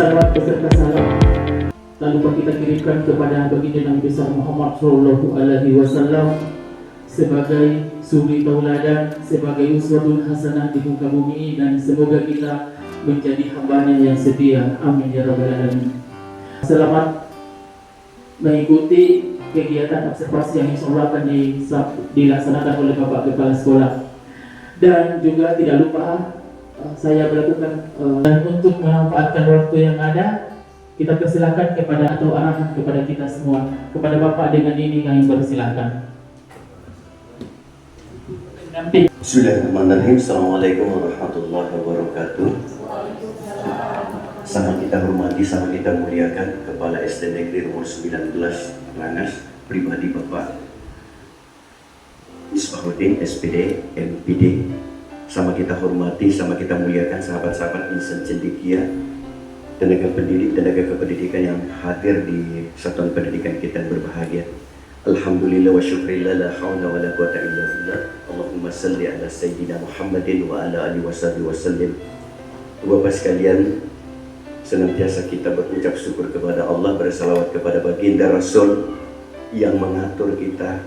Salawat beserta salam tak lupa kita kirimkan kepada baginda Nabi besar Muhammad Sallallahu Alaihi Wasallam sebagai suri tauladan, sebagai uswatun hasanah di muka bumi, dan semoga kita menjadi hambanya yang setia. Amin ya rabbal alamin. Selamat mengikuti kegiatan observasi yang insyaallah akan dilaksanakan oleh Bapak Kepala Sekolah. Dan juga tidak lupa saya melakukan dan untuk memanfaatkan waktu yang ada, kita persilakan kepada atau arahan kepada kita semua. Kepada Bapak dengan ini kami persilakan. Bismillahirrahmanirrahim. Assalamualaikum warahmatullahi wabarakatuh. Sama kita hormati, sama kita muliakan Kepala SD Negeri nomor 19 Rangas, pribadi Bapak Misbahuddin SPD MPD. Sama kita hormati, sama kita muliakan sahabat-sahabat insan cendekia, tenaga pendidik, tenaga kependidikan yang hadir di satuan pendidikan kita yang berbahagia. Alhamdulillah wa syukrillah, la hawla wa la quwata illa billah. Allahumma salli ala sayyidina Muhammadin wa ala alihi wa sallim. Bapak sekalian, senantiasa kita berucap syukur kepada Allah, bersalawat kepada baginda Rasul yang mengatur kita,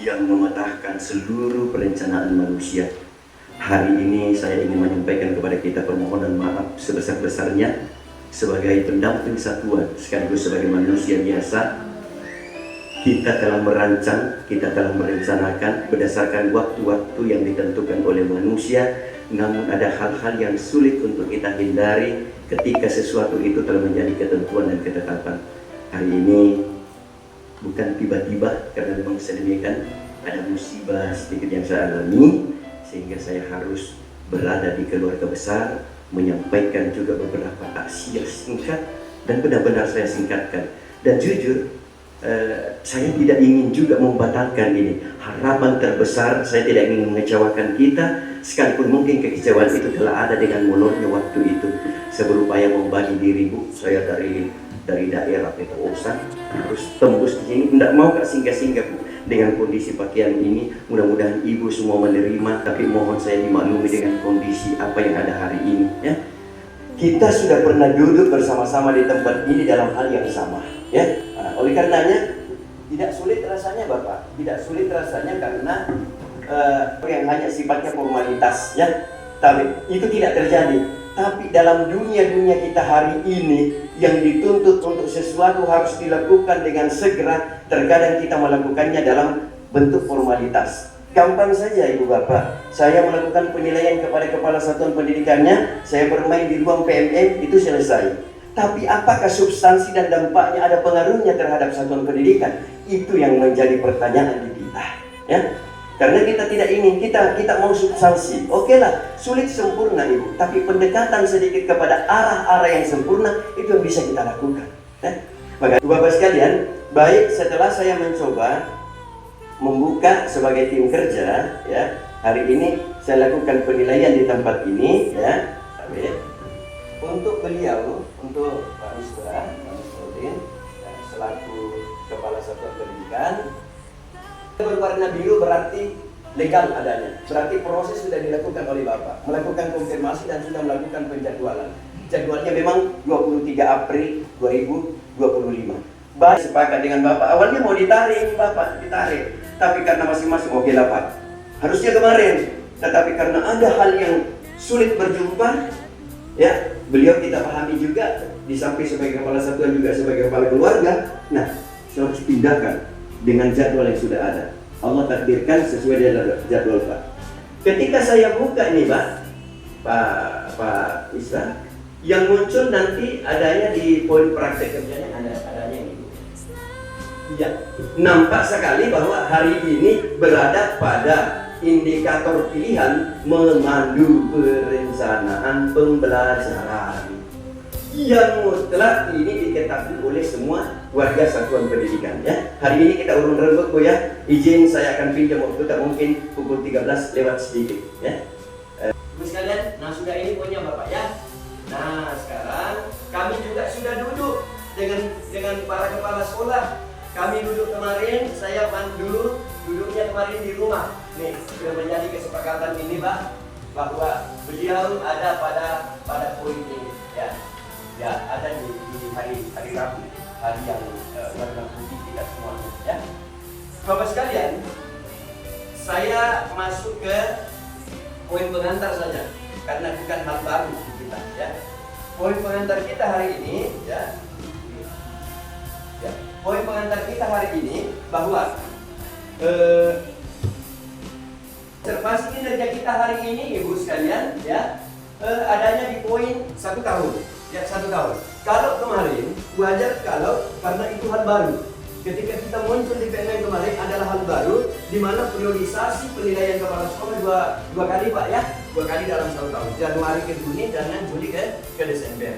yang mematahkan seluruh perencanaan manusia. Hari ini saya ingin menyampaikan kepada kita permohonan maaf sebesar-besarnya sebagai pendamping satuan sekaligus sebagai manusia biasa. Kita telah merancang, kita telah merencanakan berdasarkan waktu-waktu yang ditentukan oleh manusia, namun ada hal-hal yang sulit untuk kita hindari ketika sesuatu itu telah menjadi ketentuan dan ketetapan. Hari ini bukan tiba-tiba, karena memang sedemikian ada musibah sedikit yang saya alami, sehingga saya harus berada di keluarga besar, menyampaikan juga beberapa takziah singkat, dan benar-benar saya singkatkan. Dan jujur, saya tidak ingin juga membatalkan ini. Harapan terbesar, saya tidak ingin mengecewakan kita, sekalipun mungkin kekecewaan itu telah ada dengan molornya waktu itu. Saya berupaya membagi diri, Bu. Saya dari daerah Petosan harus tembus di sini, tidak mau Kak singgah-singgah, Bu. Dengan kondisi pakaian ini, mudah-mudahan ibu semua menerima, tapi mohon saya dimaklumi dengan kondisi apa yang ada hari ini, ya. Kita sudah pernah duduk bersama-sama di tempat ini dalam hal yang sama, ya. Oleh karenanya tidak sulit rasanya, Bapak, tidak sulit rasanya karena yang hanya sifatnya formalitas, ya. Tapi itu tidak terjadi. Tapi dalam dunia kita hari ini yang dituntut untuk sesuatu harus dilakukan dengan segera, terkadang kita melakukannya dalam bentuk formalitas. Gampang saja Ibu Bapak, saya melakukan penilaian kepada kepala satuan pendidikannya, saya bermain di ruang PMM, itu selesai. Tapi apakah substansi dan dampaknya ada pengaruhnya terhadap satuan pendidikan? Itu yang menjadi pertanyaan di kita, ya. Karena kita tidak ingin, kita mau substansi. Oke lah, sulit sempurna Ibu, tapi pendekatan sedikit kepada arah-arah yang sempurna itu yang bisa kita lakukan. Maka Bapak sekalian, baik setelah saya mencoba membuka sebagai tim kerja, ya, hari ini saya lakukan penilaian di tempat ini, ya. Untuk beliau, untuk Pak Misbahuddin selaku kepala satuan pendidikan, berwarna biru berarti legal adanya, berarti proses sudah dilakukan oleh Bapak, melakukan konfirmasi dan sudah melakukan penjadwalan. Jadwalnya memang 23 April 2025. Baik, sepakat dengan Bapak, awalnya mau ditarik Bapak, ditarik, tapi karena masing-masing oke lah Pak, harusnya kemarin, tetapi karena ada hal yang sulit berjumpa, ya, beliau kita pahami juga, di samping sebagai kepala satuan juga sebagai kepala keluarga, nah, saya harus pindahkan dengan jadwal yang sudah ada. Allah takdirkan sesuai dengan jadwal Pak. Ketika saya buka ini Pak Isra, yang muncul nanti adanya di poin praktek kerjanya adanya ini. Ya, nampak sekali bahwa hari ini berada pada indikator pilihan memandu perencanaan pembelajaran yang mutlak ini diketahui oleh semua warga satuan pendidikan, ya. Hari ini kita urun rembuk, Bu, ya. Izin saya akan pinjam waktu, tak mungkin pukul 13 lewat sedikit, ya. Bu sekalian, nah sudah ini punya Bapak, ya. Nah sekarang kami juga sudah duduk dengan para kepala sekolah. Kami duduk kemarin, saya duduknya kemarin di rumah. Nih, sudah menjadi kesepakatan ini, Pak, bahwa beliau ada pada poin ini, ya. Ya, ada di hari Rabu, hari yang warna putih kita semuanya. Ya, Bapak sekalian, saya masuk ke poin pengantar saja, karena bukan hal baru di kita. Ya, poin pengantar kita hari ini, ya, poin pengantar kita hari ini bahwa observasi kinerja kita hari ini, ibu sekalian, ya, adanya di poin 1 tahun. Ya, 1 tahun. Kalau kemarin, wajar karena itu hal baru. Ketika kita muncul di PMN kemarin adalah hal baru, di mana priorisasi penilaian kepala sekolah dua kali Pak ya, 2 kali dalam 1 tahun. Januari ke Juni dan Juli ke Desember.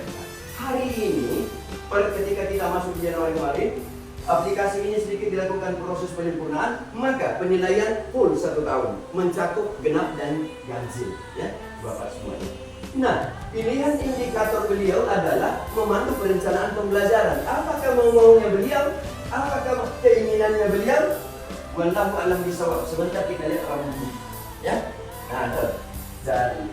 Hari ini, ketika kita masuk di Januari kemarin, aplikasi ini sedikit dilakukan proses penyempurnaan, maka penilaian full 1 tahun, mencakup genap dan ganjil, ya, Bapak semuanya. Nah, pilihan indikator beliau adalah memandu perencanaan pembelajaran. Apakah mau-maunya beliau? Apakah keinginannya beliau? Wallahu a'lam bishawab. Sebentar kita lihat rambu, ya. Nah, dan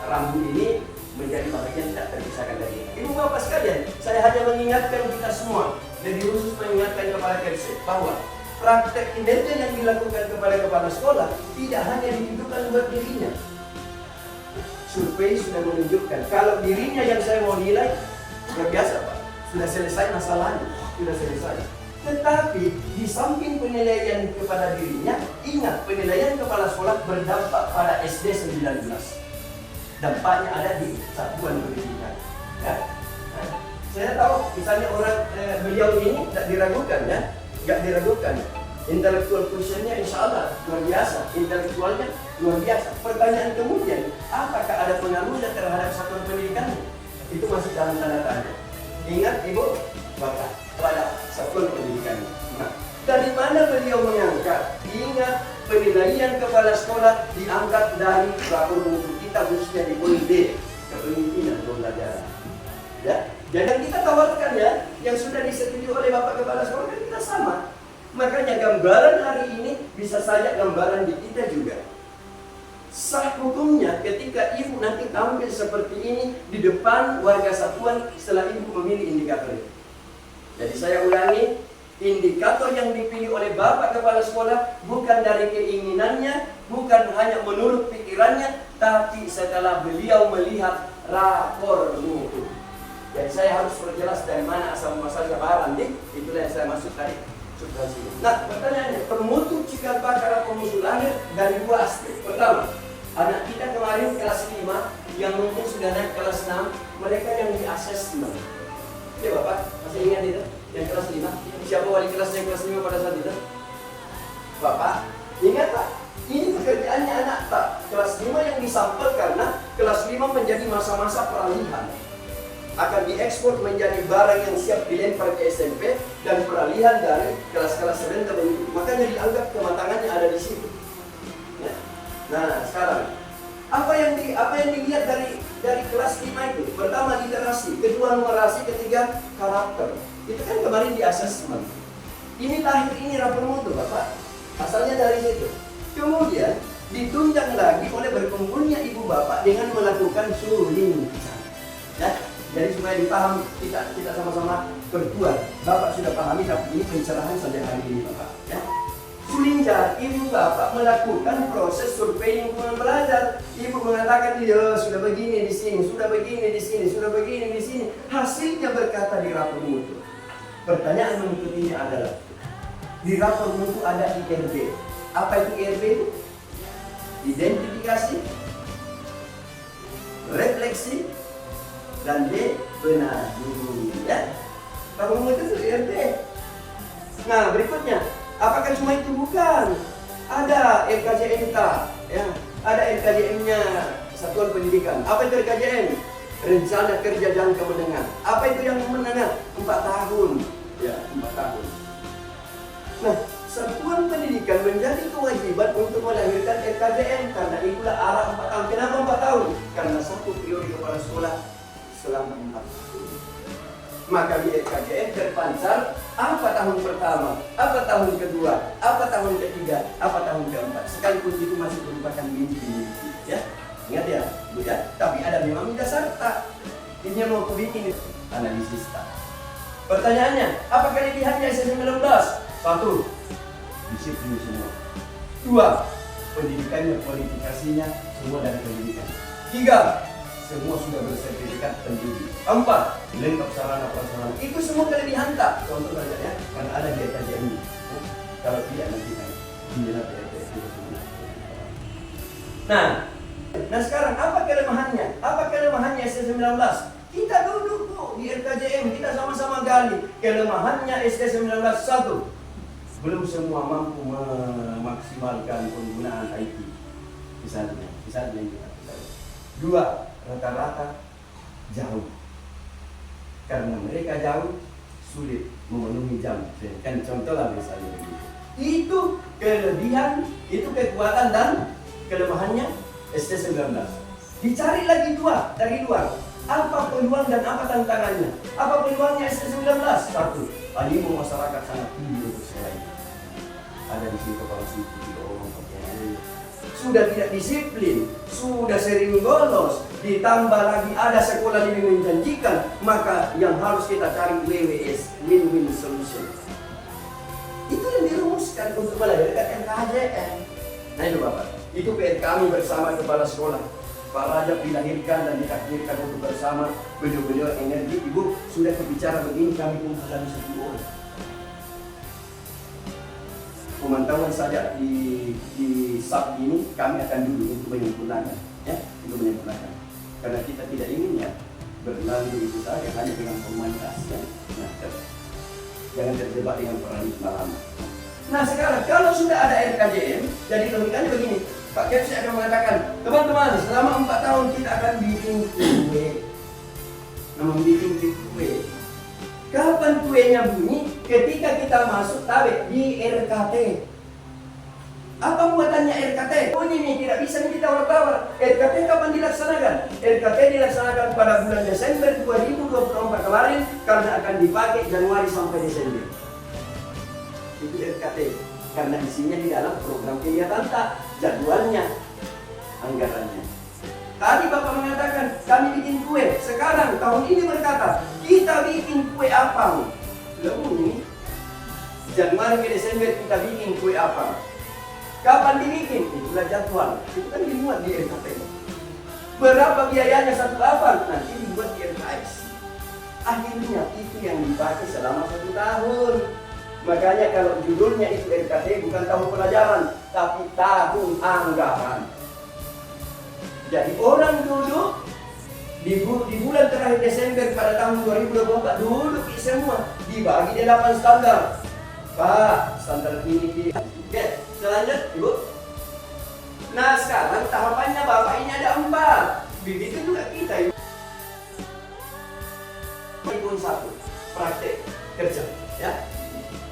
rambu ini menjadi bagian tidak terpisahkan dari kita. Ibu bapak sekalian, saya hanya mengingatkan kita semua, lebih khusus mengingatkan kepada Kepsek bahwa praktek kinerja yang dilakukan kepada kepala sekolah tidak hanya ditujukan buat dirinya. Survei sudah menunjukkan kalau dirinya yang saya mau nilai sudah biasa Pak, sudah selesai masalahnya, sudah selesai. Tetapi di samping penilaian kepada dirinya, ingat penilaian kepala sekolah berdampak pada SD 19. Dampaknya ada di satuan pendidikan. Ya. Nah, saya tahu misalnya orang beliau ini tidak diragukan ya, nggak diragukan. Intelektual quotientnya insya Allah luar biasa, intelektualnya luar biasa. Pertanyaan kemudian, apakah ada pengaruhnya terhadap satuan pendidikannya? Itu masih dalam tanda tanya. Ingat ibu, bapak pada satuan pendidikannya. Nah, dari mana beliau mengangkat? Ingat penilaian kepala sekolah diangkat dari rapor mutu kita khususnya di poin D, kepemimpinan pembelajaran. Ya, dan yang kita tawarkan ya, yang sudah disetujui oleh bapak kepala sekolah kan kita sama. Makanya gambaran hari ini bisa saja gambaran di kita juga. Sah hukumnya ketika ibu nanti tampil seperti ini di depan warga satuan setelah ibu memilih indikator itu. Jadi saya ulangi, indikator yang dipilih oleh bapak kepala sekolah bukan dari keinginannya, bukan hanya menurut pikirannya, tapi setelah beliau melihat rapor mutu. Jadi saya harus perjelas dari mana asal muasalnya barang, itulah yang saya maksud tadi. Nah, pertanyaannya, pemutu cikal bakal pemutu lahir dari 2 aspek. Pertama, anak kita kemarin kelas 5 yang mungkin sudah naik kelas 6, mereka yang di asesmen. Ya Bapak, masih ingat itu? Yang kelas 5, siapa wali kelas yang kelas 5 pada saat itu? Bapak, ingat Pak? Ini pekerjaannya anak Pak. Kelas 5 yang disampel karena kelas 5 menjadi masa-masa peralihan. Akan diekspor menjadi barang yang siap dilempar ke SMP dan peralihan dari kelas-kelas rendah menuju. Makanya dianggap kematangannya ada di situ. Ya. Nah, sekarang apa yang dilihat dari kelas 5 itu? Pertama literasi, kedua numerasi, ketiga karakter. Itu kan kemarin di asesmen. Ini lahir ini rapor mutu, Bapak. Asalnya dari situ. Kemudian ditunjang lagi oleh berkumpulnya ibu bapak dengan melakukan sulincan. Ya. Jadi supaya dipaham kita sama-sama berdua. Bapak sudah pahami, tapi ini pencerahan saja hari ini Bapak. Ya. Sulincar, ibu bapak melakukan proses survei lingkungan belajar. Ibu mengatakan, ya sudah begini di sini, sudah begini di sini, sudah begini di sini. Hasilnya berkata di rapor mutu. Pertanyaan mengikutinya adalah, di rapor mutu ada IRB. Apa itu IRB? Identifikasi, refleksi, dan D benar dulu ya. Rapor mutu itu IRB. Nah berikutnya, apakah cuma itu? Bukan. Ada RKJMK, ya. Ada RKJM-nya Satuan Pendidikan. Apa itu RKJM? Rencana Kerja Jangka Menengah. Apa itu yang menengah? 4 tahun. Ya, 4 tahun. Nah, Satuan Pendidikan menjadi kewajiban untuk melahirkan RKJM karena itulah arah 4 tahun. Kenapa 4 tahun? Karena satu periode kepala sekolah selama 4 tahun. Maka di RKJM terpancar apa tahun pertama, apa tahun kedua, apa tahun ketiga, apa tahun keempat. Sekalipun itu masih merupakan mimpi, ya. Ingat ya, Bu ya. Tapi ada memang tidak serta. Ini yang mau aku bikin analisis tak. Pertanyaannya, apa kelebihannya SS19? 1. Disiplin semua. 2. Pendidikannya, kualifikasinya semua dari pendidikan. 3. Semua sudah bersertifikat pendidik. 4. Lengkap sarana prasarana. Itu semua kelebihan tak? Contoh saja ya, karena ada di KJM ini. Kalau tidak nanti kan bila PTS itu semua. Nah sekarang apa kelemahannya? Apa kelemahannya ST19? Kita duduk tuh di RKJM, kita sama-sama gali. Kelemahannya ST19 1. Belum semua mampu memaksimalkan penggunaan IT. Misalnya yang kita tahu. 2. Rata-rata jauh. Karena mereka jauh, sulit memenuhi jam. Kan contoh lah misalnya begitu. Itu kelebihan, itu kekuatan dan kelemahannya ST19. Dicari lagi 2 dari luar. Apa peluang dan apa tantangannya? Apa peluangnya ST19? 1. Animo masyarakat sangat tinggi untuk selain. Ada di sini kepala suku tidak orang pakai. Sudah tidak disiplin, sudah sering bolos, ditambah lagi ada sekolah lebih menjanjikan, maka yang harus kita cari WWS, win-win solution. Itu yang dirumuskan untuk melahirkan RKJM. Nah itu Bapak, itu PR kami bersama kepala sekolah. Pak Rajab dilahirkan dan ditakdirkan untuk bersama beliau-beliau energi. Ibu sudah berbicara begini, kami pun sudah bisa diurus. Pemantauan saja di SAP ini kami akan dulu untuk menyempurnakan, ya, untuk menyempurnakan. Karena kita tidak ingin ya berlalu itu saja hanya dengan formalitas, ya. Nah, jangan terjebak dengan paradigma lama. Nah sekarang kalau sudah ada RKJM, jadi logikanya begini, Pak Kepsi akan mengatakan, teman-teman selama 4 tahun kita akan bikin kue. Bikin kue. Kapan kuenya bunyi? Ketika kita masuk tabe di RKT. Apa buatannya RKT? Oh ini tidak bisa nih kita tawar-tawar. RKT kapan dilaksanakan? RKT dilaksanakan pada bulan Desember 2024 kemarin karena akan dipakai Januari sampai Desember. Itu RKT. Karena isinya di dalam program kegiatan tak, jadwalnya, anggarannya. Tadi Bapak mengatakan kami bikin kue. Sekarang tahun ini berkata kita bikin kue apa? Lalu ini Januari ke Desember kita bikin kue apa? Kapan dibikin? Itulah jadwal. Itu kan dibuat di RKP. Berapa biayanya satu apa? Nanti dibuat di RKS. Akhirnya itu yang dipakai selama 1 tahun. Makanya kalau judulnya itu RKT bukan tahun pelajaran, tapi tahun anggaran. Jadi orang duduk di bulan terakhir Desember pada tahun 2024 duduk semua dibagi 8 standar. Pak, standar ini. Oke, selanjutnya Ibu. Nah sekarang tahapannya Bapak ini ada 4. Begitu juga kita Ibu. Pun 1 praktek kerja, ya.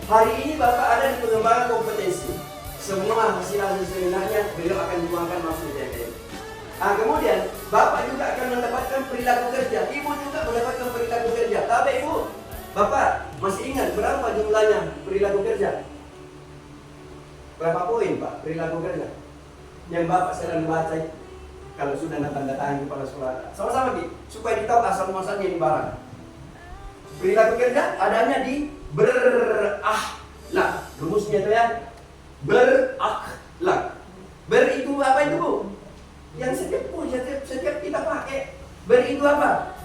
Hari ini Bapak ada di pengembangan kompetensi. Semua hasil-hasil seminarnya beliau akan tuangkan masuk di TKM. Nah kemudian Bapak juga akan mendapatkan perilaku kerja. Ibu juga mendapatkan perilaku kerja. Tapi Ibu, Bapak masih ingat berapa jumlahnya perilaku kerja? Berapa poin Pak perilaku kerja? Yang Bapak sedang baca kalau sudah tanda tangan kepala sekolah. Sama-sama Ki, supaya ditahu asal muasalnya di barang. Perilaku kerja adanya di berakhlak. Rumusnya itu ya, berakhlak. Ber itu apa itu Bu? Yang setiap kita pakai. Ber itu apa?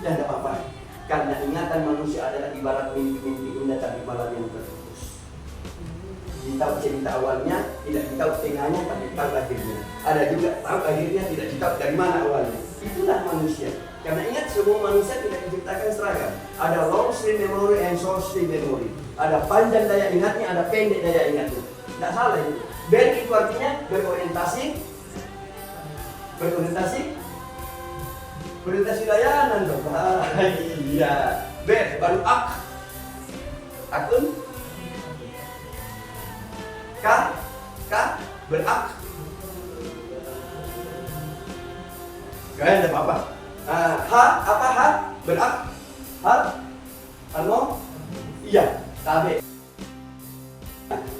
Ya tidak apa-apa. Karena ingatan manusia adalah ibarat mimpi-mimpi indah tapi malam yang terputus. Ditahu cerita awalnya, tidak ditahu tengahnya, tapi tahu akhirnya. Ada juga tahu akhirnya, tidak ditahu dari mana awalnya. Itulah manusia. Karena ingat semua manusia tidak diciptakan seragam. Ada long stream memory and short stream memory. Ada panjang daya ingatnya, ada pendek daya ingatnya. Tidak salah itu. Ber itu artinya berorientasi layanan dong. Iya. Ber baru akun. Berak. Gak ada apa-apa. Apa? Berak. Iya. Tabe.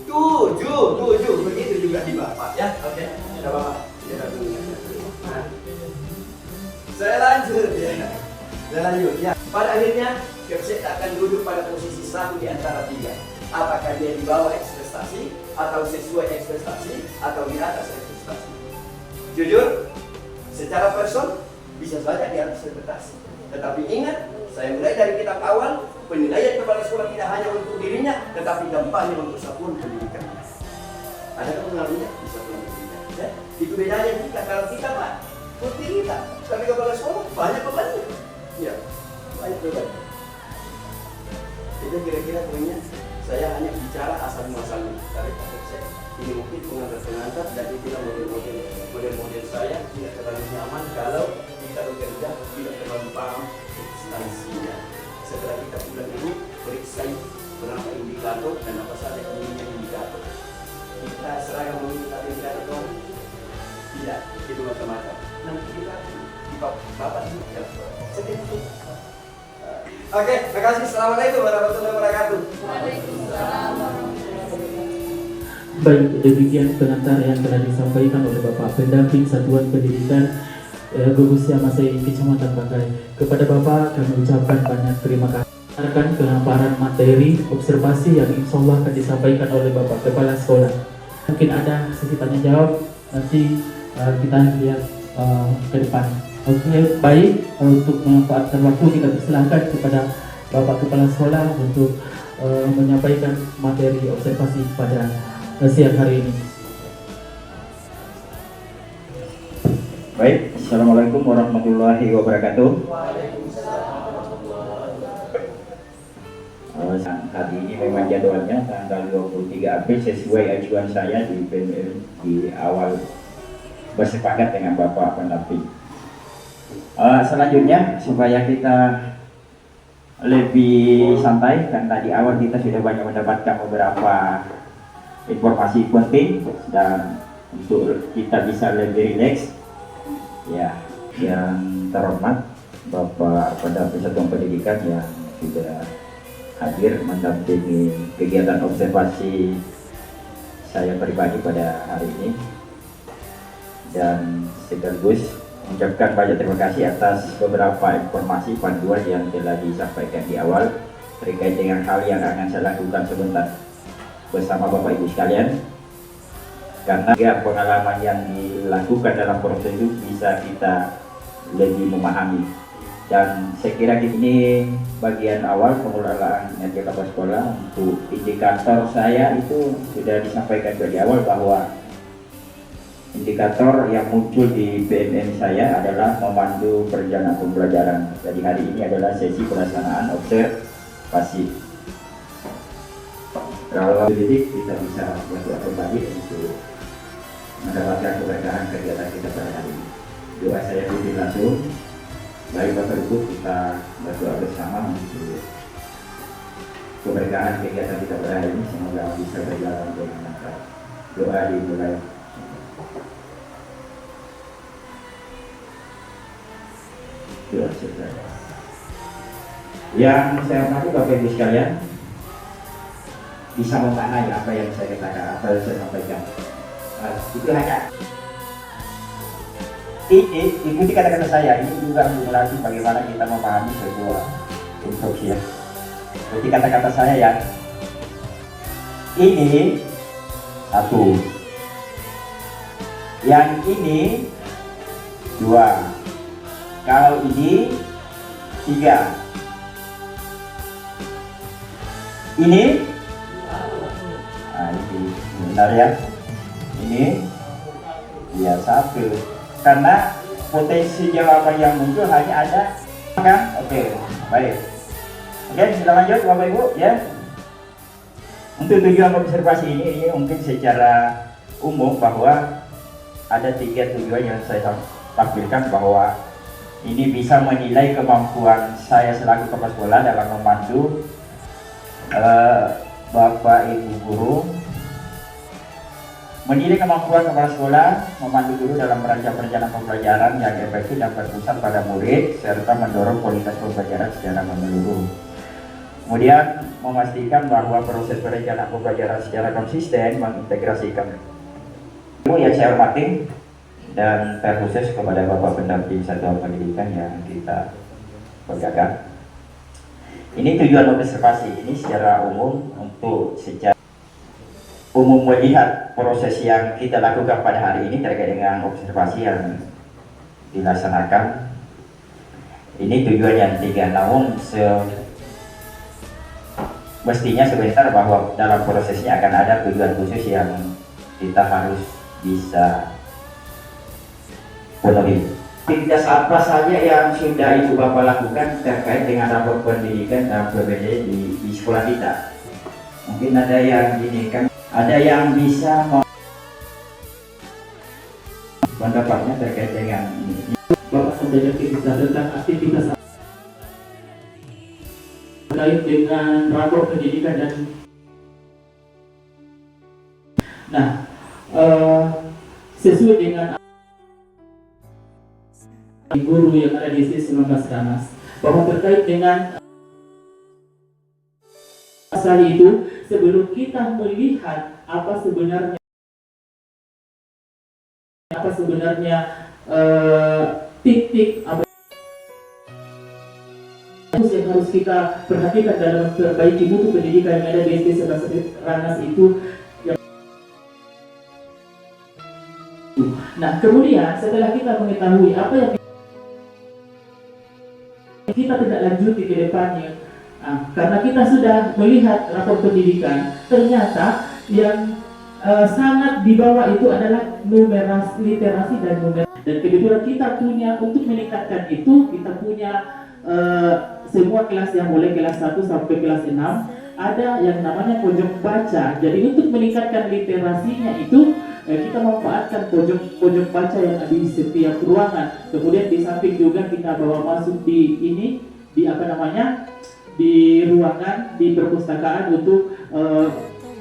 7. Begitu juga di Bapak ya. Oke. Tidak apa-apa. Tidak apa-apa. Saya lanjut ya. Saya lanjut ya. Pada akhirnya Kepset akan duduk pada posisi satu di antara tiga. Apakah dia di bawah ekspektasi, atau sesuai ekspektasi, atau di atas ekspektasi. Jujur, secara person bisa saja di atas ekspektasi. Tetapi ingat, saya mulai dari kitab awal, penilaian kepala sekolah tidak hanya untuk dirinya, tetapi dampaknya untuk satuan pendidikan. Ada pengaruhnya di satuan pendidikan. Ya? Itu bedanya kita. Kalau kita mah putih kita, tapi kepala sekolah banyak bebannya. Ya, banyak bebannya. Itu kira-kira poinnya. Saya hanya bicara asal muasalnya. Tapi ini mungkin pengantar-pengantar dan itulah model-model saya tidak terlalu nyaman kalau kita bekerja tidak terlalu paham substansinya. Setelah kita pulang dulu periksa berapa indikator dan apa saja ininya indikator. Kita seragam mengikuti indikator dong? Tidak, itu macam-macam. Nanti kita di bapak ini ya. Sedikit. Oke, terima kasih. Assalamualaikum warahmatullahi wabarakatuh. Baik, demikian pengantar yang telah disampaikan oleh Bapak Pendamping Satuan Pendidikan Gugus Yamasei Kecamatan Banggai. Kepada Bapak kami ucapkan banyak terima kasih akan pemaparan materi observasi yang insya Allah akan disampaikan oleh Bapak Kepala Sekolah. Mungkin ada sesi tanya jawab, nanti kita lihat ke depan. Oke, baik, untuk memanfaatkan waktu kita persilahkan kepada Bapak Kepala Sekolah untuk menyampaikan materi observasi pada siang hari ini. Baik, Assalamualaikum warahmatullahi wabarakatuh. Hari ini memang jadwalnya tanggal 23 April sesuai ajuan saya di PNL di awal bersepakat dengan Bapak Pendamping. Selanjutnya supaya kita lebih santai, karena di awal kita sudah banyak mendapatkan beberapa informasi penting dan untuk kita bisa lebih rileks ya, yang terhormat Bapak Pendamping Satuan Pendidikan yang sudah hadir mendampingi kegiatan observasi saya pribadi pada hari ini, dan sekaligus mengucapkan banyak terima kasih atas beberapa informasi panduan yang telah disampaikan di awal terkait dengan hal yang akan saya lakukan sebentar bersama Bapak Ibu sekalian, karena pengalaman yang dilakukan dalam proses itu bisa kita lebih memahami. Dan saya kira ini bagian awal pengelolaan energi kapal sekolah. Untuk indikator saya itu sudah disampaikan di awal bahwa indikator yang muncul di PMM saya adalah memandu perjalanan pembelajaran. Jadi hari ini adalah sesi pelaksanaan observasi. Kalau didik kita bisa berdoa kembali untuk mendapatkan keberkahan kegiatan kita pada hari ini. Doa saya pimpin langsung. Baik Bapak Ibu, kita berdoa bersama untuk keberkahan kegiatan kita pada hari ini. Semoga bisa berjalan dengan lancar. Doa dimulai. Doa selesai. Yang saya hormati Bapak Ibu sekalian, bisa memaknai apa yang saya katakan, apa yang saya sampaikan. Itu hanya ikuti kata-kata saya. Ini juga untuk melatih bagaimana kita memahami sebuah instruksi ya. Ikuti kata-kata saya ya. Ini satu, yang ini dua, kalau ini tiga, ini ini benar ya, ini ya satu. Karena potensi jawaban yang muncul hanya ada kan? Oke, baik. Oke, kita lanjut Bapak Ibu ya. Untuk tujuan observasi ini mungkin secara umum bahwa ada 3 tujuan yang saya tampilkan, bahwa ini bisa menilai kemampuan saya selaku kepala sekolah dalam memandu Bapak Ibu guru, menilai kemampuan kepala sekolah memandu guru dalam merancang perjalanan pembelajaran yang efektif dan berpusat pada murid, serta mendorong kualitas pembelajaran secara menyeluruh. Kemudian memastikan bahwa proses perencanaan pembelajaran secara konsisten mengintegrasikan. Yang saya hormati, dan terkhusus kepada Bapak Pendamping Satuan Pendidikan yang kita banggakan. Ini tujuan observasi ini secara umum untuk secara umum melihat proses yang kita lakukan pada hari ini terkait dengan observasi yang dilaksanakan. Ini tujuan yang tiga, namun mestinya sebentar bahwa dalam prosesnya akan ada tujuan khusus yang kita harus bisa penuhi. Aktivitas apa saja yang sudah Ibu Bapak lakukan terkait dengan rapor pendidikan dan PBD di sekolah kita? Mungkin ada yang gini kan, ada yang bisa pendapatnya terkait dengan ini. Bapak sampaikan kita tentang aktivitas terkait dengan rapor pendidikan dan sesuai dengan guru yang ada di sisi 19 Ranas bahwa terkait dengan pasal itu, sebelum kita melihat apa sebenarnya titik apa yang harus kita perhatikan dalam memperbaiki mutu pendidikan yang ada di SD 11 Ranas itu. Nah, kemudian setelah kita mengetahui apa yang kita tidak lanjuti ke depannya, karena kita sudah melihat rapor pendidikan, ternyata yang sangat di bawah itu adalah numerasi, literasi dan numerasi. Dan kebetulan kita punya, untuk meningkatkan itu, kita punya semua kelas yang mulai kelas 1 sampai kelas 6 ada yang namanya pojok baca. Jadi untuk meningkatkan literasinya itu kita memanfaatkan pojok baca yang ada di setiap ruangan. Kemudian di samping juga kita bawa masuk di ini, di apa namanya, di ruangan, di perpustakaan untuk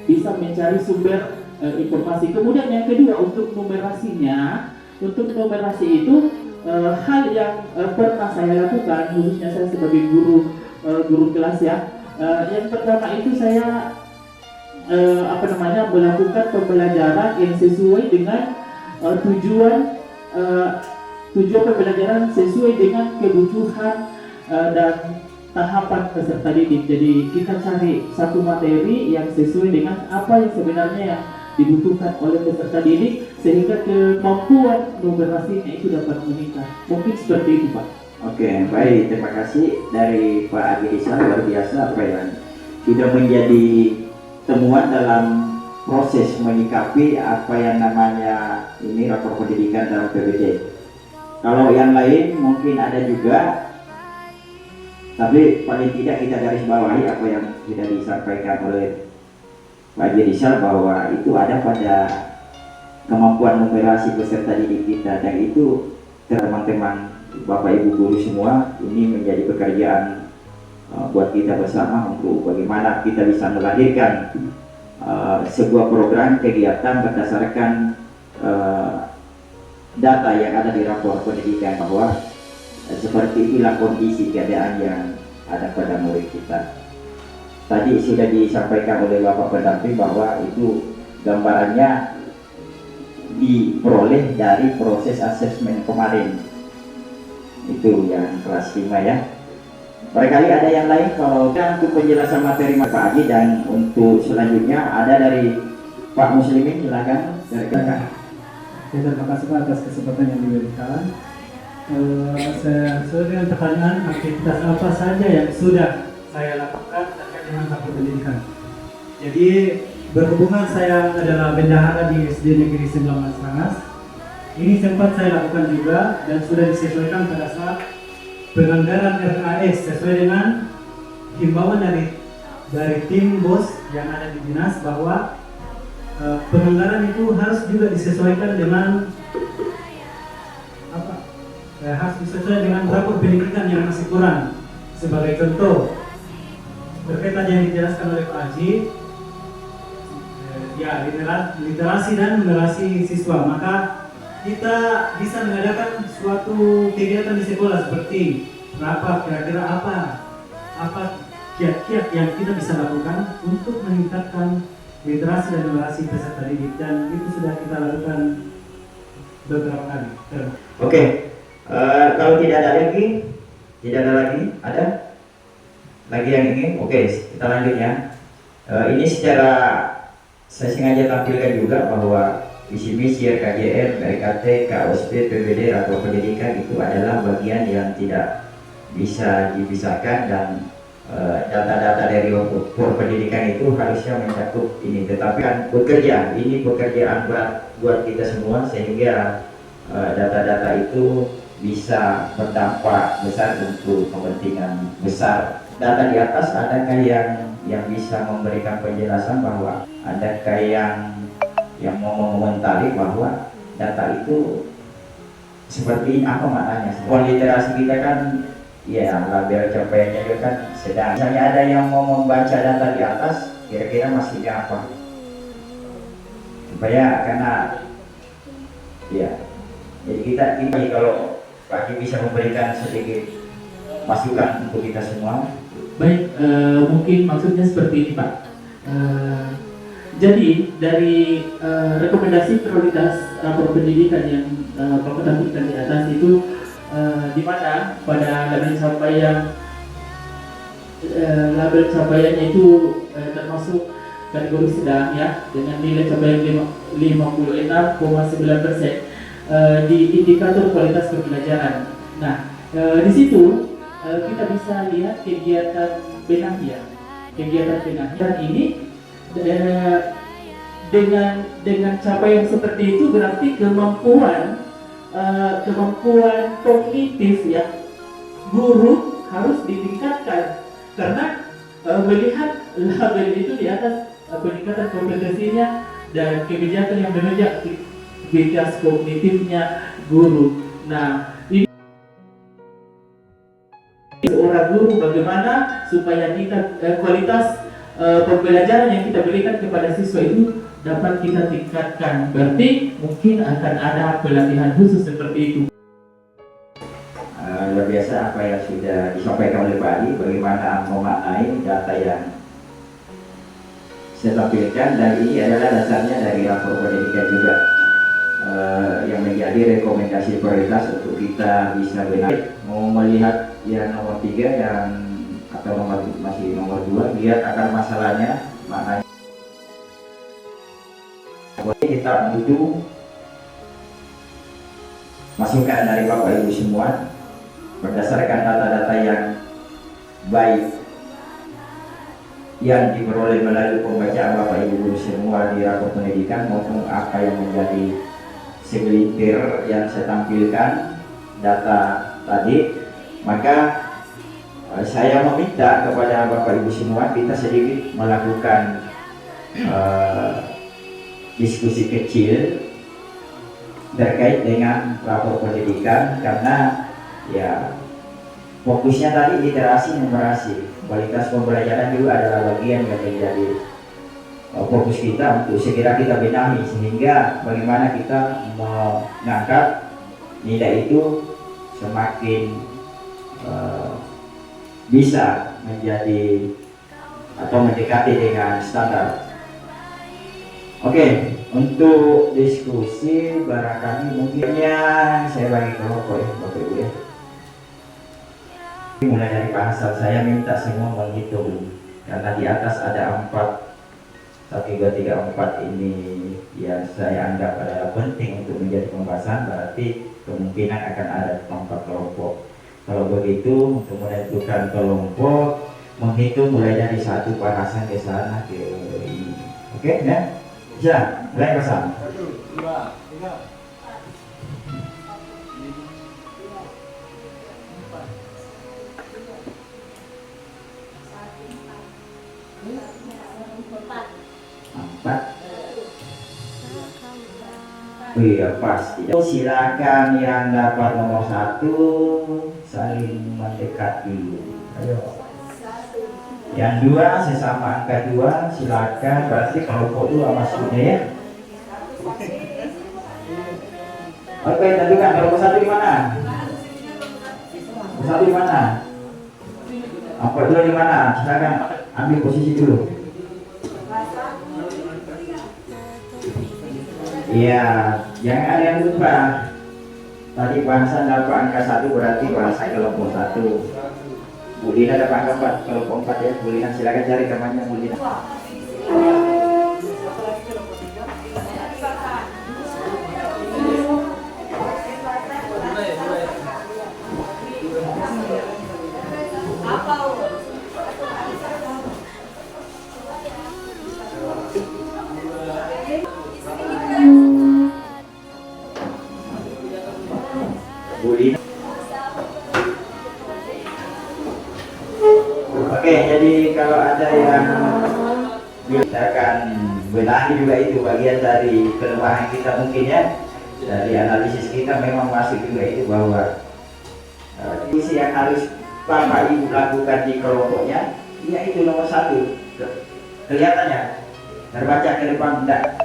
bisa mencari sumber informasi. Kemudian yang kedua, untuk numerasinya, untuk numerasi itu hal yang pernah saya lakukan, khususnya saya sebagai guru kelas ya. Yang pertama itu saya melakukan pembelajaran yang sesuai dengan tujuan pembelajaran sesuai dengan kebutuhan dan tahapan peserta didik. Jadi kita cari satu materi yang sesuai dengan apa yang sebenarnya yang dibutuhkan oleh peserta didik sehingga kemampuan numerasinya itu dapat meningkat. Mungkin seperti itu, Pak. Oke, baik, terima kasih dari Pak Agi Rizal, luar biasa apa yang sudah menjadi temuan dalam proses menyikapi apa yang namanya ini rapor pendidikan dalam PBD. Kalau yang lain mungkin ada juga, tapi paling tidak kita garis bawahi apa yang sudah disampaikan oleh Pak Haji Rizal bahwa itu ada pada kemampuan numerasi peserta didik kita, dan itu teman-teman Bapak Ibu guru semua, ini menjadi pekerjaan buat kita bersama untuk bagaimana kita bisa melahirkan sebuah program kegiatan berdasarkan data yang ada di rapor pendidikan, bahwa seperti inilah kondisi keadaan yang ada pada murid kita. Tadi sudah disampaikan oleh Bapak Pendamping bahwa itu gambarannya diperoleh dari proses asesmen kemarin, itu yang kelas 5 ya. Barangkali ada yang lain kalau untuk penjelasan materi Pak Haji, dan untuk selanjutnya ada dari Pak Muslimin, silakan. Terima kasih Pak atas kesempatan yang diberikan. Sesuai dengan pertanyaan, aktivitas apa saja yang sudah saya lakukan terkait dengan rapor pendidikan. Jadi berhubungan saya adalah bendahara di SD Negeri 19 Ranas. Ini sempat saya lakukan juga dan sudah disesuaikan pada saat penganggaran RAS sesuai dengan himbauan dari tim BOS yang ada di dinas, bahwa penganggaran itu harus juga disesuaikan dengan harus disesuaikan dengan rapor pendidikan yang masih kurang. Sebagai contoh, berkaitan yang dijelaskan oleh Pak Haji, ya literasi dan numerasi siswa, maka kita bisa mengadakan suatu kegiatan di sekolah seperti rapat, kira-kira apa kiat-kiat yang kita bisa lakukan untuk meningkatkan literasi dan numerasi peserta didik, dan itu sudah kita lakukan beberapa kali. Oke, kalau tidak ada lagi, ada lagi yang ingin? Oke, kita lanjut ya. Ini secara saya sengaja tampilkan juga bahwa visi misi RKJM, RKT, KOSP, PBD atau pendidikan itu adalah bagian yang tidak bisa dipisahkan, dan data-data dari pendidikan itu harusnya mencakup ini. Tetapi kan ini pekerjaan berat buat kita semua, sehingga data-data itu bisa berdampak besar untuk kepentingan besar. Data di atas, adakah yang bisa memberikan penjelasan bahwa adakah yang mau mengomentari bahwa data itu seperti apa maknanya? Literasi kita kan ya label capaiannya itu kan sedang. Misalnya ada yang mau membaca data di atas, kira-kira maksudnya apa? Supaya karena ya, jadi kita kalau Pak Haji bisa memberikan sedikit masukan untuk kita semua. Baik, mungkin maksudnya seperti ini Pak. Jadi dari rekomendasi prioritas rapor pendidikan yang Bapak tampilkan di atas itu, di mana pada label capaiannya itu termasuk kategori sedang ya, dengan nilai capaian 56,9% di indikator kualitas pembelajaran. Nah, di situ kita bisa lihat kegiatan Benahia. Kegiatan Benahia ini dengan capaian seperti itu berarti kemampuan kognitif ya guru harus ditingkatkan, karena melihat label itu di atas peningkatan kompetensinya dan kebijakan yang menunjang aktivitas kognitifnya guru. Nah, ini seorang guru bagaimana supaya kita kualitas pembelajaran yang kita berikan kepada siswa itu dapat kita tingkatkan. Berarti mungkin akan ada pelatihan khusus seperti itu. Luar biasa apa yang sudah disampaikan oleh Pak Adi, bagaimana memaknai data yang saya tampilkan, dan ini adalah dasarnya dari rapor pendidikan juga yang menjadi rekomendasi prioritas untuk kita bisa benar. Mau melihat yang nomor 3 atau masih nomor 2, lihat akar masalahnya, maknanya kita menuju masukan dari Bapak Ibu semua berdasarkan data-data yang baik yang diperoleh melalui pembacaan Bapak Ibu guru semua di rapor pendidikan, maupun apa yang menjadi segelintir yang saya tampilkan data tadi. Maka saya meminta kepada Bapak Ibu semua kita sedikit melakukan diskusi kecil terkait dengan rapor pendidikan, karena ya fokusnya tadi literasi numerasi, kualitas pembelajaran juga adalah bagian yang menjadi fokus kita untuk segera kita benahi, sehingga bagaimana kita mengangkat nilai itu semakin bisa menjadi atau mendekati dengan standar. Oke, untuk diskusi barangkali mungkinnya saya bagi kelompok ya Bapak Ibu ya. Mulai dari bahasa saya minta semua menghitung, karena di atas ada 4, 1, 2, 3, 4 ini yang saya anggap adalah penting untuk menjadi pembahasan, berarti kemungkinan akan ada 4 kelompok. Kalau begitu, untuk menentukan kelompok, menghitung mulai dari 1 bahasan ke sana ke ini. Oke, ya? Bisa, mulai bersama. 1, 2, 3. Iya pasti. Silakan yang dapat nomor 1 saling mendekat dulu. Ayo. Yang 2 sesama angka 2 silakan. Berarti kelompok 2 maksudnya ya. Oke, tentukan kelompok 1 di mana? Kelompok 1 di mana? Kelompok 2 di mana? Silakan ambil posisi dulu. Iya, jangan ada yang lupa. Tadi bahasa dapat angka 1 berarti bahasa kelompok 1. Bu Lina dapat angka 4, kelompok 4 ya. Bu Lina silakan cari temannya Bu Lina. Bu Lina. Oke, jadi kalau ada yang kita akan benahi juga itu bagian dari kelemahan kita mungkin ya. Dari analisis kita memang masuk juga itu bahwa isi yang harus Bapak Ibu lakukan di kelompoknya, ya itu nomor 1. Kelihatannya terbaca ke depan tidak.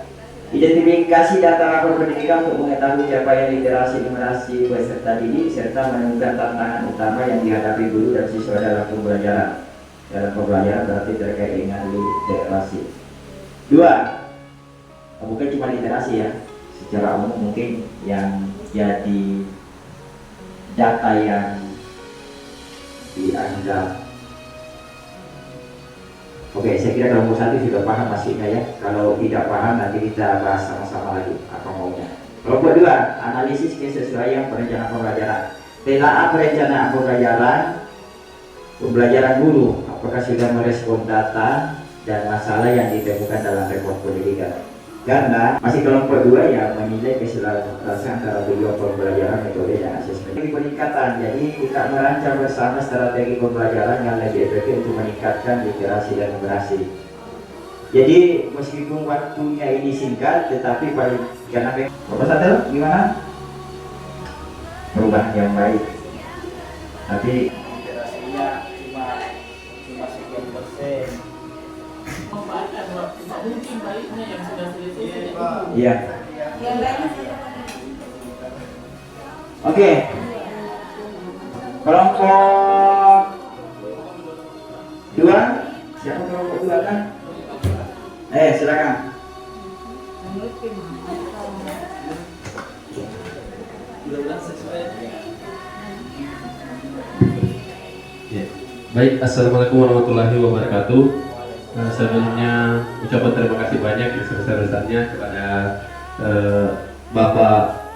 Identifikasi data lapor pendidikan untuk mengetahui capaian literasi, numerasi peserta didik serta menemukan tantangan utama yang dihadapi guru dan siswa dalam pembelajaran. Dalam pembelajaran berarti terkait dengan literasi. 2. Bukan cuma literasi ya, secara umum mungkin yang jadi data yang dianggap. Oke, saya kira kelompok 1 sudah paham maksudnya ya. Kalau tidak paham nanti kita bahas sama-sama lagi apa maunya. Kelompok 2, analisis kesesuaian perencanaan pembelajaran. Telaah perencanaan pembelajaran guru, apakah sudah merespon data dan masalah yang ditemukan dalam rekod pendidikan. Karena masih kelompok 2 yang menilai keselarasan antara tujuan pembelajaran, metode dan asesmen. Ini peningkatan, jadi kita merancang bersama strategi pembelajaran yang lebih efektif untuk meningkatkan literasi dan numerasi. Jadi meskipun waktunya ini singkat, tetapi paling karena Bapak gimana? Perubahan yang baik. Tapi literasinya cuma sekian persen. Mungkin baiknya yang sudah selesai. Iya. Oke. Kelompok 2, siapa kelompok 2 kan? Silakan. Ya. Baik, assalamualaikum warahmatullahi wabarakatuh. Sebelumnya ucapan terima kasih banyak yang sebesar-besarnya kepada Bapak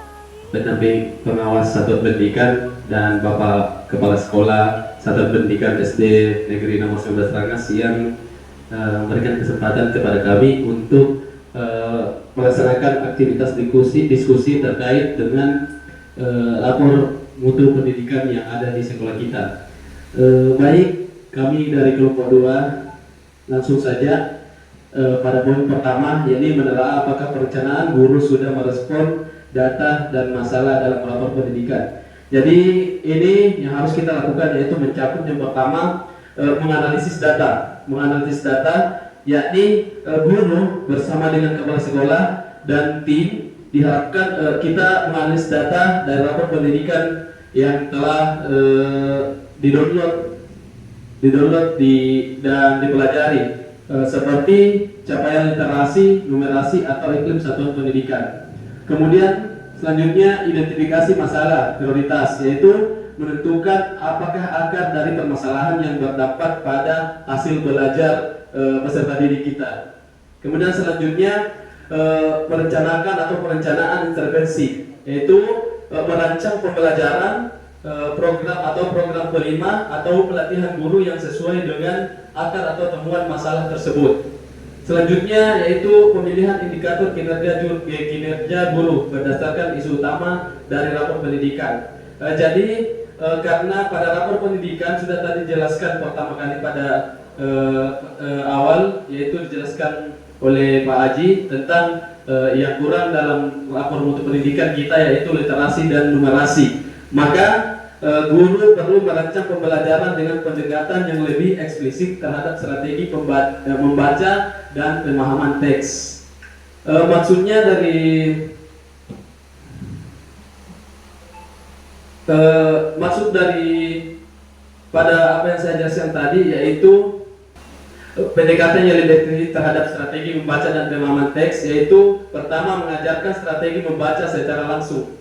Pendamping Pengawas Satuan Pendidikan dan Bapak Kepala Sekolah Satuan Pendidikan SD Negeri Nomor 19 Rangas yang memberikan kesempatan kepada kami untuk melaksanakan aktivitas diskusi terkait dengan lapor mutu pendidikan yang ada di sekolah kita. Baik, kami dari kelompok 2 langsung saja pada poin pertama, yakni menelaah apakah perencanaan guru sudah merespon data dan masalah dalam lapor pendidikan. Jadi ini yang harus kita lakukan yaitu mencakup yang pertama menganalisis data, yakni guru bersama dengan kepala sekolah dan tim diharapkan kita menganalisis data dari lapor pendidikan yang telah didownload dan dipelajari seperti capaian literasi, numerasi atau iklim satuan pendidikan. Kemudian selanjutnya identifikasi masalah prioritas, yaitu menentukan apakah akar dari permasalahan yang berdampak pada hasil belajar peserta didik kita. Kemudian selanjutnya perencanaan intervensi, yaitu merancang pembelajaran program kelima atau pelatihan guru yang sesuai dengan akar atau temuan masalah tersebut. Selanjutnya yaitu pemilihan indikator kinerja guru berdasarkan isu utama dari rapor pendidikan. Jadi karena pada rapor pendidikan sudah tadi dijelaskan pertama kali pada awal, yaitu dijelaskan oleh Pak Haji tentang yang kurang dalam rapor mutu pendidikan kita yaitu literasi dan numerasi. Maka guru perlu merancang pembelajaran dengan pendekatan yang lebih eksplisit terhadap strategi membaca dan pemahaman teks. Maksudnya maksud dari pada apa yang saya jelaskan tadi yaitu pendekatan yang lebih terhadap strategi membaca dan pemahaman teks, yaitu pertama mengajarkan strategi membaca secara langsung.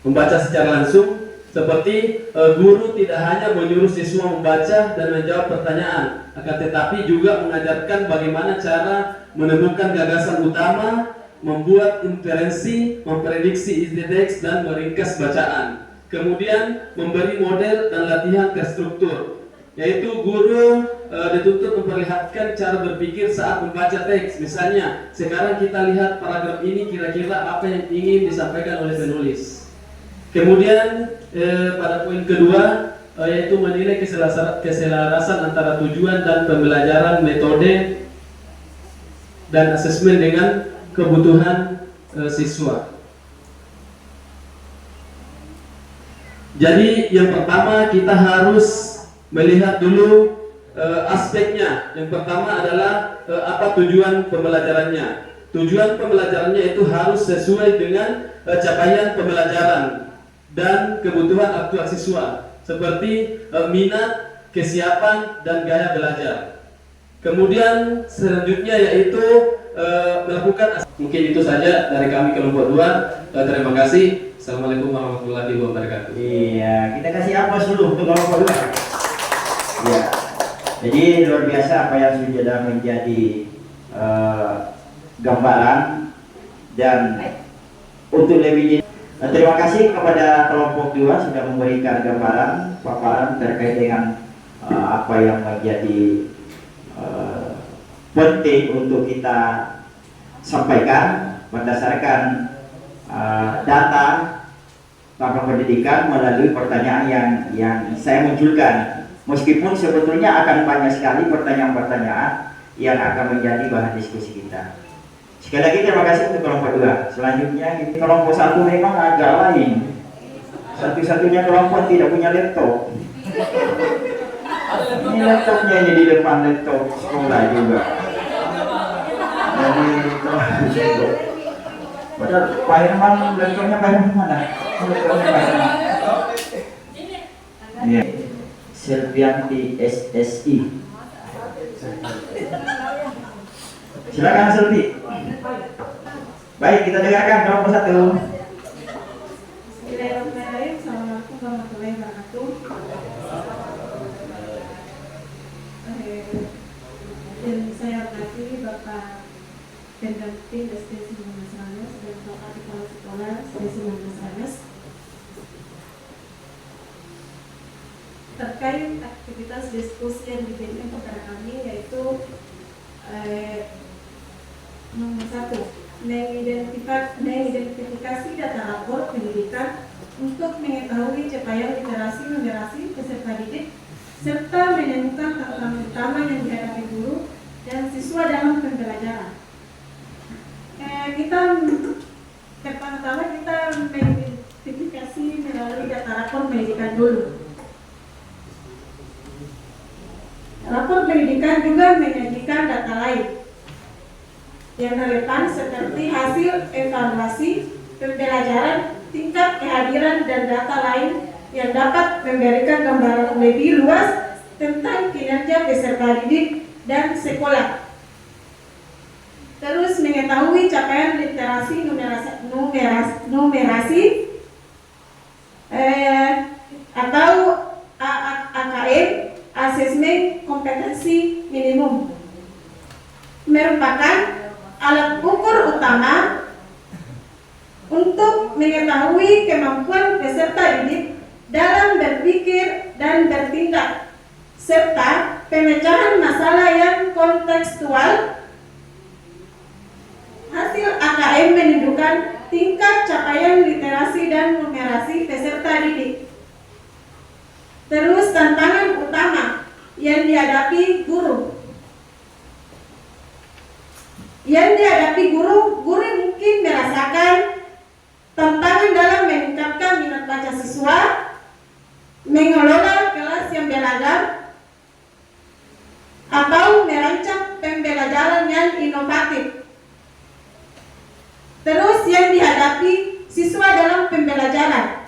Membaca secara langsung seperti guru tidak hanya menyuruh siswa membaca dan menjawab pertanyaan, akan tetapi juga mengajarkan bagaimana cara menemukan gagasan utama, membuat inferensi, memprediksi isi teks dan meringkas bacaan. Kemudian memberi model dan latihan terstruktur, yaitu guru dituntut memperlihatkan cara berpikir saat membaca teks. Misalnya, sekarang kita lihat paragraf ini kira-kira apa yang ingin disampaikan oleh penulis. Kemudian pada poin kedua yaitu menilai keselarasan antara tujuan dan pembelajaran, metode dan asesmen dengan kebutuhan siswa. Jadi yang pertama kita harus melihat dulu aspeknya. Yang pertama adalah apa tujuan pembelajarannya. Tujuan pembelajarannya itu harus sesuai dengan capaian pembelajaran dan kebutuhan aktual siswa, seperti minat, kesiapan, dan gaya belajar. Kemudian selanjutnya yaitu melakukan. Mungkin itu saja dari kami kelompok 2. Terima kasih. Assalamualaikum warahmatullahi wabarakatuh. Iya, kita kasih aplaus dulu untuk kelompok 2. Iya. Jadi luar biasa apa yang sudah menjadi gambaran, dan untuk lebih terima kasih kepada kelompok 2 sudah memberikan gambaran, paparan terkait dengan apa yang menjadi penting untuk kita sampaikan berdasarkan data tentang pendidikan melalui pertanyaan yang saya munculkan. Meskipun sebetulnya akan banyak sekali pertanyaan-pertanyaan yang akan menjadi bahan diskusi kita. Sekali lagi terima kasih untuk kelompok 2. Selanjutnya kelompok 1 memang agak lain. Satu-satunya kelompok tidak punya laptop. Ini laptopnya ini di depan laptop sekolah juga. Jadi padahal Pak Herman laptopnya Pak Herman mana? Laptopnya Pak Herman. Iya. Selvianti SSI. Silakan Selvi. Baik, kita dengarkan kelompok 1. Bismillahirrahmanirrahim. Assalamualaikum warahmatullahi wabarakatuh. Dan saya hormati Bapak Pendamping SD 19 Ranges dan Bapak Kepala Sekolah SD 19 Ranges. Terkait aktivitas diskusi yang diberikan kepada kami, yaitu nomor 1, mengidentifikasi data rapor pendidikan untuk mengetahui capaian literasi numerasi peserta didik serta menemukan tantangan utama yang dihadapi guru dan siswa dalam pembelajaran. Pertama-tama kita mengidentifikasi melalui data rapor pendidikan dulu. Rapor pendidikan juga menyajikan data lain yang relevan seperti hasil evaluasi pembelajaran, tingkat kehadiran, dan data lain yang dapat memberikan gambaran lebih luas tentang kinerja peserta didik dan sekolah. Terus mengetahui capaian literasi numerasi atau AKM, asesmen kompetensi minimum, merupakan alat ukur utama untuk mengetahui kemampuan peserta didik dalam berpikir dan bertindak, serta pemecahan masalah yang kontekstual. Hasil AKM menunjukkan tingkat capaian literasi dan numerasi peserta didik. Terus tantangan utama yang dihadapi guru. Guru mungkin merasakan tantangan dalam meningkatkan minat baca siswa, mengelola kelas yang beragam, atau merancang pembelajaran yang inovatif. Terus yang dihadapi siswa dalam pembelajaran.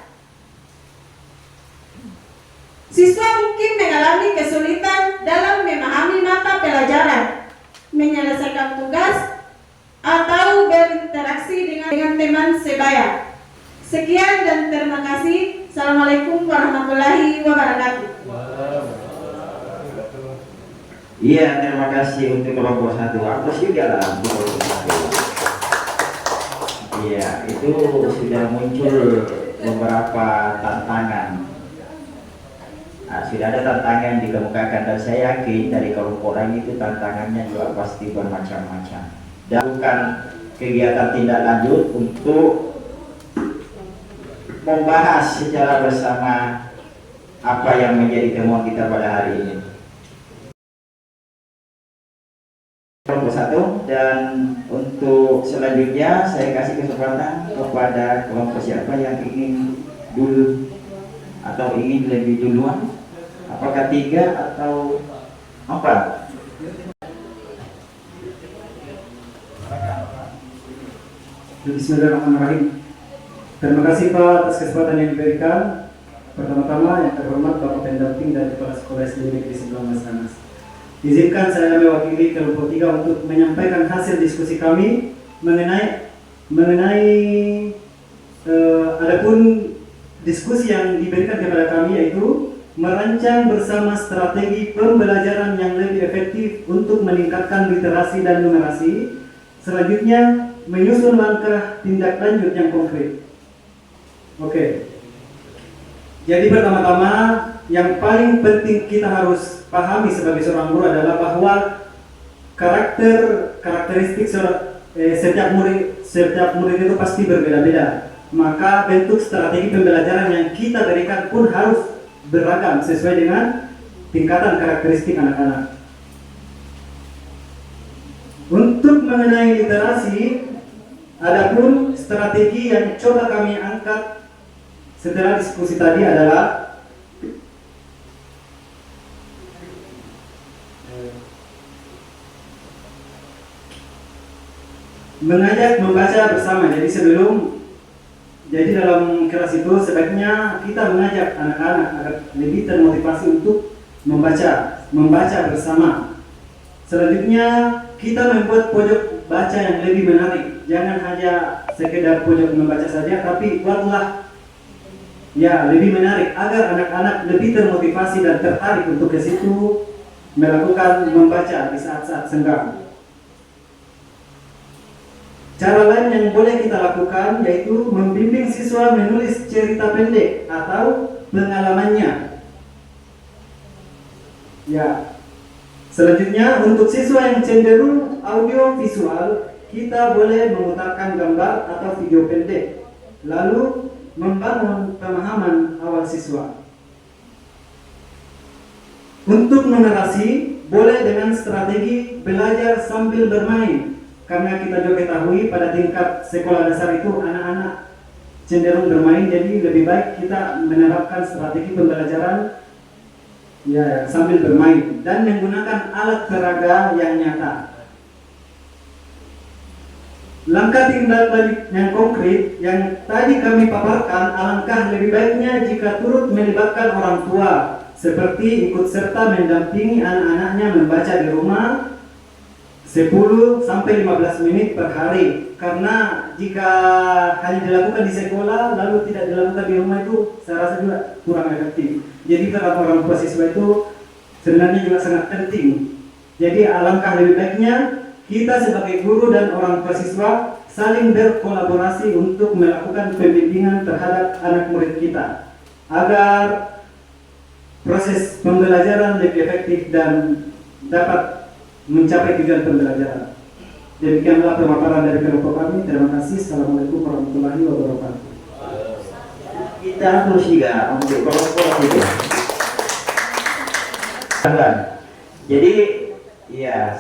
Siswa mungkin mengalami kesulitan dalam memahami mata pelajaran menyelesaikan tugas atau berinteraksi dengan teman sebaya. Sekian dan terima kasih. Assalamualaikum warahmatullahi wabarakatuh. Iya, terima kasih untuk kelompok 1. Aku juga lah kelompok 1. Iya, itu sudah muncul beberapa tantangan. Nah, sudah ada tantangan yang dikemukakan dan saya yakin dari kelompok lain itu tantangannya juga pasti bermacam-macam. Dan bukan kegiatan tindak lanjut untuk membahas secara bersama apa yang menjadi temuan kita pada hari ini. Kelompok 1, dan untuk selanjutnya saya kasih kesempatan kepada kelompok siapa yang ingin dulu atau ingin lebih duluan, apakah 3 atau 4? Bismillahirrahmanirrahim. Terima kasih Pak atas kesempatan yang diberikan. Pertama-tama yang terhormat Bapak Pendamping dan Kepala Sekolah SD Negeri 19 Sangas. Izinkan saya mewakili kelompok 3 untuk menyampaikan hasil diskusi kami mengenai adapun diskusi yang diberikan kepada kami, yaitu merancang bersama strategi pembelajaran yang lebih efektif untuk meningkatkan literasi dan numerasi. Selanjutnya, menyusun langkah tindak lanjut yang konkret. Oke. Jadi pertama-tama yang paling penting kita harus pahami sebagai seorang guru adalah bahwa karakteristik setiap murid itu pasti berbeda-beda. Maka bentuk strategi pembelajaran yang kita berikan pun harus beragam sesuai dengan tingkatan karakteristik anak-anak. Untuk mengenai literasi, adapun strategi yang coba kami angkat setelah diskusi tadi adalah mengajak membaca bersama. Jadi dalam kelas itu sebaiknya kita mengajak anak-anak agar lebih termotivasi untuk membaca bersama. Selanjutnya kita membuat pojok baca yang lebih menarik. Jangan hanya sekedar pojok membaca saja, tapi buatlah lebih menarik agar anak-anak lebih termotivasi dan tertarik untuk ke situ melakukan membaca di saat-saat senggang. Cara lain yang boleh kita lakukan yaitu membimbing siswa menulis cerita pendek atau pengalamannya. Selanjutnya, untuk siswa yang cenderung audio visual, kita boleh memutarkan gambar atau video pendek, lalu membangun pemahaman awal siswa. Untuk numerasi, boleh dengan strategi belajar sambil bermain. Karena kita juga ketahui pada tingkat sekolah dasar itu anak-anak cenderung bermain, jadi lebih baik kita menerapkan strategi pembelajaran sambil bermain dan menggunakan alat peraga yang nyata. Langkah tindak lanjut yang konkret yang tadi kami paparkan, alangkah lebih baiknya jika turut melibatkan orang tua, seperti ikut serta mendampingi anak-anaknya membaca di rumah 10-15 menit per hari. Karena jika hanya dilakukan di sekolah lalu tidak dilakukan di rumah itu saya rasa juga kurang efektif. Jadi peran orang tua siswa itu sebenarnya juga sangat penting. Jadi alangkah lebih baiknya kita sebagai guru dan orang tua siswa saling berkolaborasi untuk melakukan pembimbingan terhadap anak murid kita agar proses pembelajaran lebih efektif dan dapat mencapai tujuan pembelajaran. Demikianlah pemaparan dari kelompok kami. Terima kasih. Assalamualaikum warahmatullahi wabarakatuh. Kita harus juga untuk kelompok itu. Jadi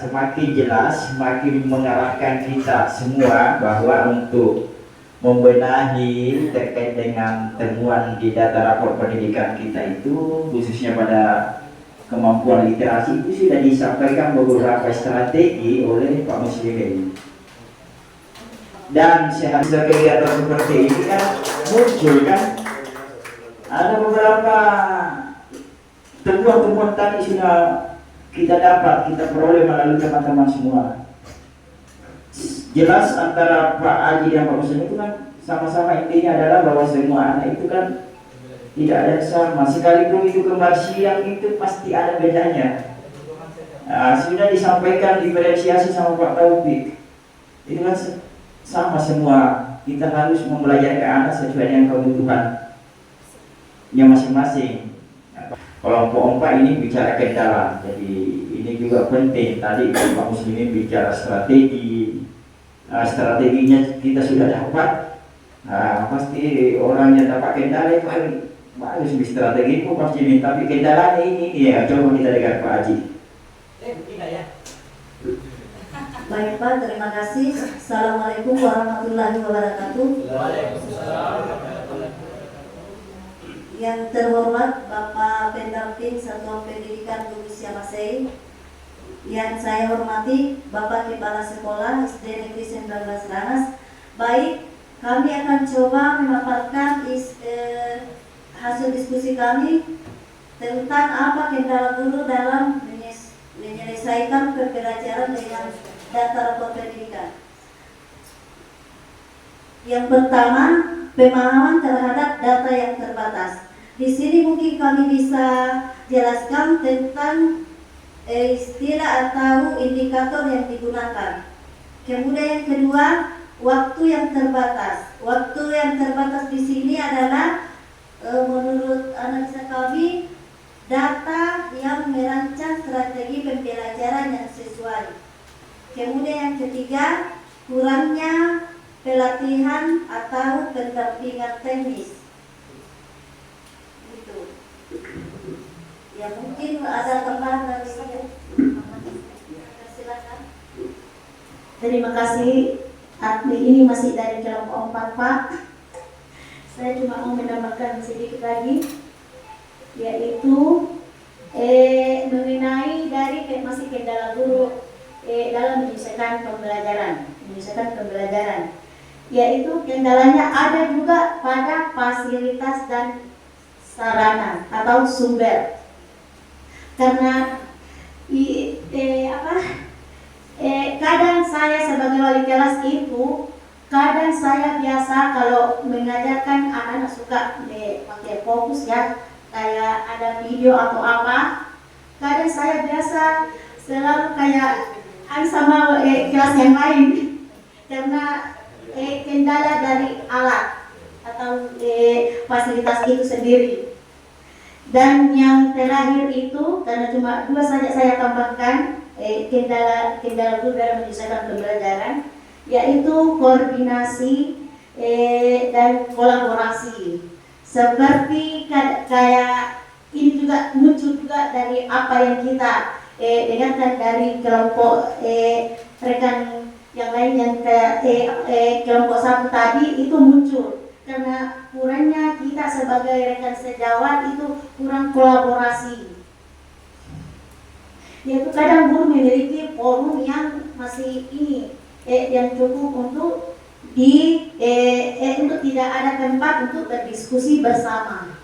semakin jelas, semakin mengarahkan kita semua bahwa untuk membenahi terkait dengan temuan di data rapor pendidikan kita itu, khususnya pada kemampuan literasi itu sudah disampaikan beberapa strategi oleh Pak Muslimin. Dan sehasil kegiatan seperti ini kan muncul kan ada beberapa temuan-temuan tadi sudah kita peroleh melalui teman-teman semua. Jelas antara Pak Haji dan Pak Muslim itu kan sama-sama intinya adalah bahwa semua anak itu kan tidak ada yang sama. Sekalipun itu kembar siang itu pasti ada bedanya. Sudah disampaikan diferensiasi sama Pak Taufik. Itu kan sama semua. Kita harus mempelajari ke anak sesuai dengan kebutuhannya masing-masing. Kelompok 4 ini bicara kendala, jadi ini juga penting. Tadi Pak Muslimin bicara strategi, strateginya kita sudah dapat. Pasti orang yang dapat kendala itu kan bagus di strategi itu pasti ini. Tapi kendalanya ini, ya coba kita dengar Pak Haji. Baik Pak, terima kasih. Assalamualaikum warahmatullahi wabarakatuh. Yang terhormat Bapak Pendamping Satuan Pendidikan Gunung Masei, yang saya hormati Bapak Kepala Sekolah SD Negeri 19 Rangas. Baik, kami akan coba memaparkan hasil diskusi kami tentang apa kendala guru dalam menyelesaikan pembelajaran dengan data rapor pendidikan. Yang pertama, pemahaman terhadap data yang terbatas. Di sini mungkin kami bisa jelaskan tentang istilah atau indikator yang digunakan. Kemudian yang kedua, waktu yang terbatas. Waktu yang terbatas di sini adalah menurut analisa kami data yang merancang strategi pembelajaran yang sesuai. Kemudian yang ketiga, kurangnya pelatihan atau pendampingan teknis. Itu. Ya mungkin ada tambahan dari saya. Silakan. Terima kasih. Admi ini masih dari kelompok 4 Pak. Saya cuma mau menambahkan sedikit lagi, yaitu mengenai dari masih kendala guru dalam menyelesaikan pembelajaran, yaitu kendalanya ada juga pada fasilitas dan sarana atau sumber. Karena kadang saya sebagai wali kelas itu, kadang saya biasa kalau mengajarkan anak-anak suka pakai fokus ya, kayak ada video atau apa. Kadang saya biasa selalu kayak sama kelas yang lain karena kendala dari alat atau fasilitas itu sendiri. Dan yang terakhir itu, karena cuma 2 saja saya tambahkan, kendala guru dalam menyelesaikan pembelajaran, yaitu koordinasi dan kolaborasi. Seperti kayak ini juga muncul juga dari apa yang kita dengarkan dari kelompok rekan yang lain yang kelompok 1 tadi itu muncul karena kurangnya kita sebagai rekan sejawat itu kurang kolaborasi. Yaitu kadang guru memiliki forum yang masih ini yang cukup untuk untuk tidak ada tempat untuk berdiskusi bersama.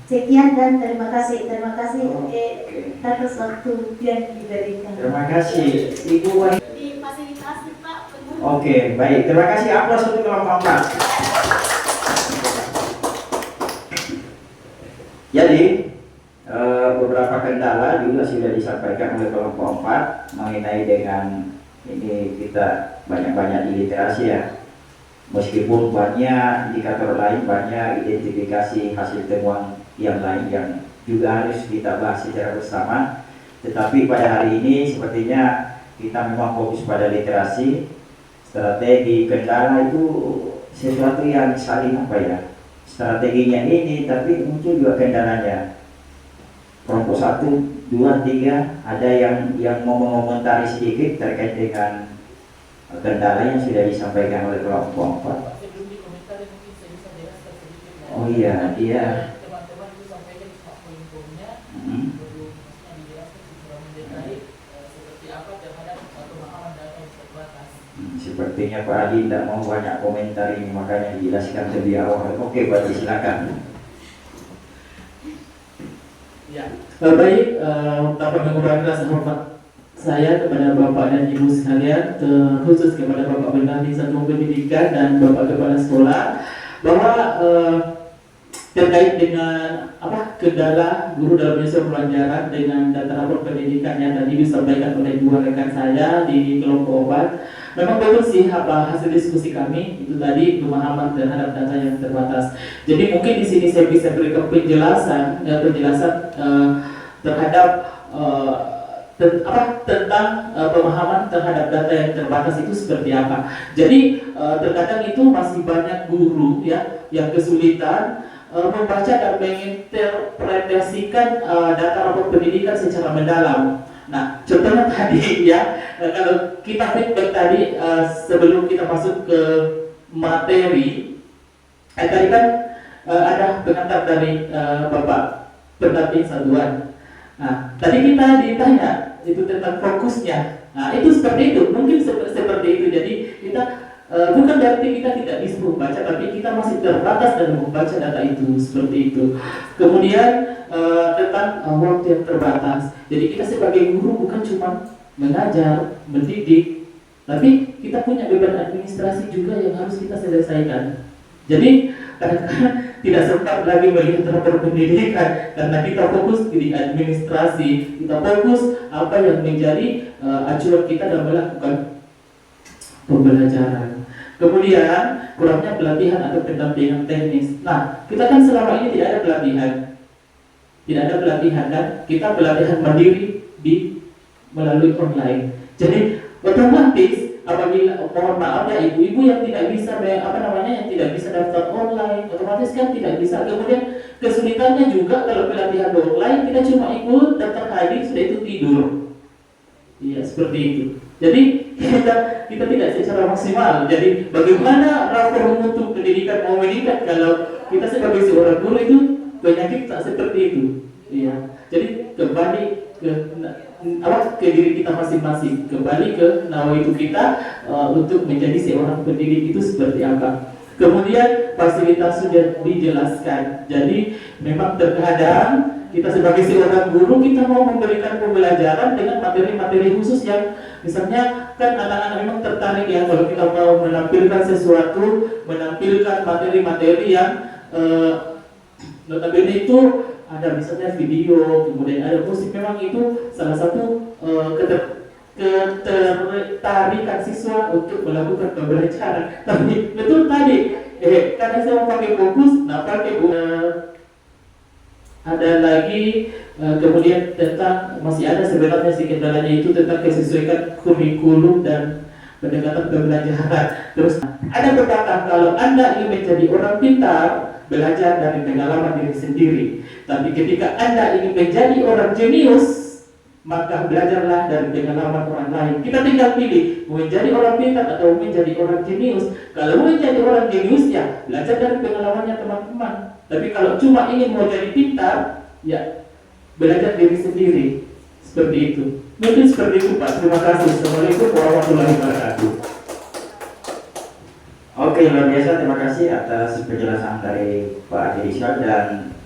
Sekian dan terima kasih atas waktu yang diberikan. Terima kasih Ibu Wahid. Difasilitasi Pak. Oke, baik. Terima kasih. Aplaus untuk kelompok 4. Jadi beberapa kendala juga sudah disampaikan oleh kelompok 4 mengenai dengan ini kita banyak-banyak di literasi ya. Meskipun banyak indikator lain, banyak identifikasi hasil temuan yang lain yang juga harus kita bahas secara bersama. Tetapi pada hari ini sepertinya kita memang fokus pada literasi. Strategi kendala itu sesuatu yang saling strateginya ini, tapi muncul juga kendalanya. Kelompok 1, 2, 3 ada yang mau mengomentari sedikit terkait dengan kendala yang sudah disampaikan oleh kelompok 4. Oh iya, dia sepertinya Pak Adi tidak mau banyak komentar ini, makanya dijelaskan lebih awal. Oke, Pak, silakan. Ya, baik, tanpa mengurangi rasa hormat saya kepada Bapak dan Ibu sekalian, khusus kepada Bapak Bendahari Satuan Pendidikan dan Bapak Kepala Sekolah, bahwa terkait dengan kendala guru dalam menyusun pelajaran dengan data rapor pendidikan yang tadi disampaikan oleh dua rekan saya di kelompok obat, memang betul sih hasil diskusi kami itu tadi pemahaman terhadap data yang terbatas. Jadi mungkin di sini saya bisa berikan penjelasan terhadap tentang pemahaman terhadap data yang terbatas itu seperti apa. Jadi terkadang itu masih banyak guru ya yang kesulitan membaca dan menginterpretasikan data rapor pendidikan secara mendalam. Nah, contohnya tadi ya, kalau kita feedback tadi sebelum kita masuk ke materi, tadi kan ada pengantar dari Bapak pendamping satuan. Nah, tadi kita ditanya itu tentang fokusnya. Nah, itu seperti itu, mungkin seperti itu. Jadi kita bukan berarti kita tidak bisa membaca, tapi kita masih terbatas dalam membaca data itu, seperti itu. Kemudian tentang waktu yang terbatas. Jadi kita sebagai guru bukan cuma mengajar, mendidik, tapi kita punya beban administrasi juga yang harus kita selesaikan. Jadi kadang-kadang tidak sempat lagi melihat rapor pendidikan karena kita fokus di administrasi, kita fokus apa yang menjadi acuan kita dalam melakukan pembelajaran. Kemudian kurangnya pelatihan atau pendampingan teknis. Nah, kita kan selama ini tidak ada pelatihan kan? Kita pelatihan mandiri melalui online. Jadi otomatis apabila mohon maaf ya ibu-ibu yang tidak bisa yang tidak bisa daftar online, otomatis kan tidak bisa. Kemudian kesulitannya juga kalau pelatihan online kita cuma ikut daftar hadir sudah itu tidur. Iya seperti itu. Jadi kita tidak secara maksimal. Jadi bagaimana rapor mutu pendidikan mau meningkat kalau kita sebagai seorang guru itu penyakit tak seperti itu. Iya. Jadi kembali ke diri kita masing-masing, kembali ke nawaitu kita untuk menjadi seorang pendidik itu seperti apa. Kemudian fasilitas sudah dijelaskan. Jadi memang terkadang kita sebagai seorang guru kita mau memberikan pembelajaran dengan materi-materi khusus yang misalnya kan anak-anak memang tertarik ya kalau kita mau menampilkan sesuatu, menampilkan materi-materi yang notabene itu ada misalnya video, kemudian ada musik, memang itu salah satu ketertarikan siswa untuk melakukan pembelajaran. Tapi betul tadi, kadang saya mau pakai fokus, nah pakai ada lagi kemudian tentang masih ada sebenarnya si kendalanya itu tentang kesesuaian kurikulum dan pendekatan pembelajaran. Terus ada pepatah kalau Anda ingin menjadi orang pintar, belajar dari pengalaman diri sendiri. Tapi ketika Anda ingin menjadi orang jenius, maka belajarlah dari pengalaman orang lain. Kita tinggal pilih mau menjadi orang pintar atau menjadi orang jenius. Kalau mau menjadi orang jenius ya belajar dari pengalamannya teman-teman. Tapi kalau cuma ingin mau jadi pintar, ya belajar diri sendiri. Seperti itu. Mungkin seperti itu Pak. Terima kasih. Assalamualaikum warahmatullahi wabarakatuh. Oke, luar biasa. Terima kasih atas penjelasan dari Pak Rizal. Dan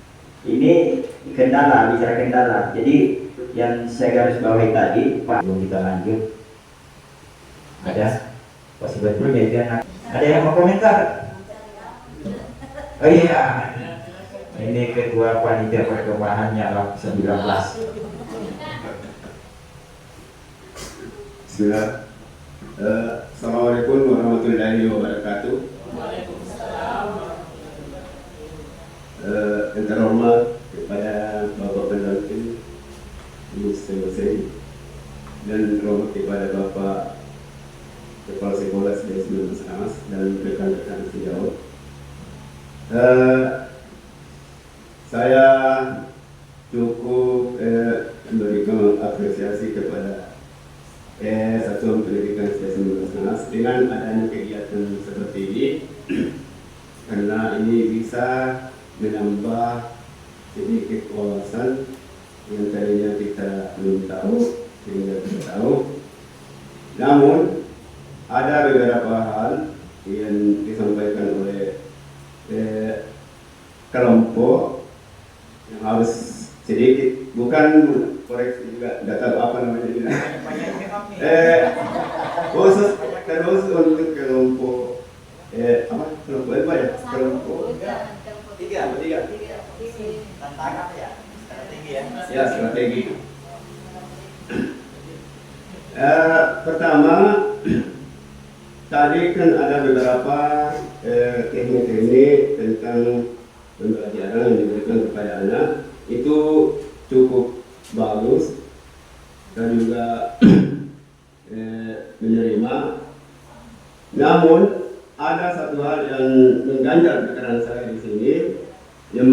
ini kendala, bicara kendala. Jadi yang saya garis bawahi tadi, Pak, belum kita lanjut. Ada? Pasti betul ya. Ada yang mau komentar? Oh iya. Ini ketua panitia perkembangannya 19. Bismillah. Assalamualaikum warahmatullahi wabarakatuh. Yang terhormat kepada Bapak Pendamping Ibu Sri dan terhormat kepada Bapak Kepala Sekolah SD 19 Anas dan rekan-rekan sejawat. Saya cukup memberikan apresiasi kepada Satuan Pendidikan SD 19 Anas dengan adanya kegiatan seperti ini karena ini bisa menambah sedikit wawasan yang tadinya kita belum tahu sehingga kita tahu. Namun ada beberapa hal yang disampaikan oleh kelompok yang harus sedikit, bukan koreksi juga, nggak tahu apa namanya ini. Khusus terus untuk kelompok kelompok apa ya? Kelompok tiga. Tantangan ya, strategi ya. Ya, strategi. Pertama, tadi kan ada beberapa teknik-teknik tentang pembelajaran yang diberikan kepada anak, itu cukup bagus dan juga menerima. Namun ada satu hal yang mengganjal pikiran saya di sini, yang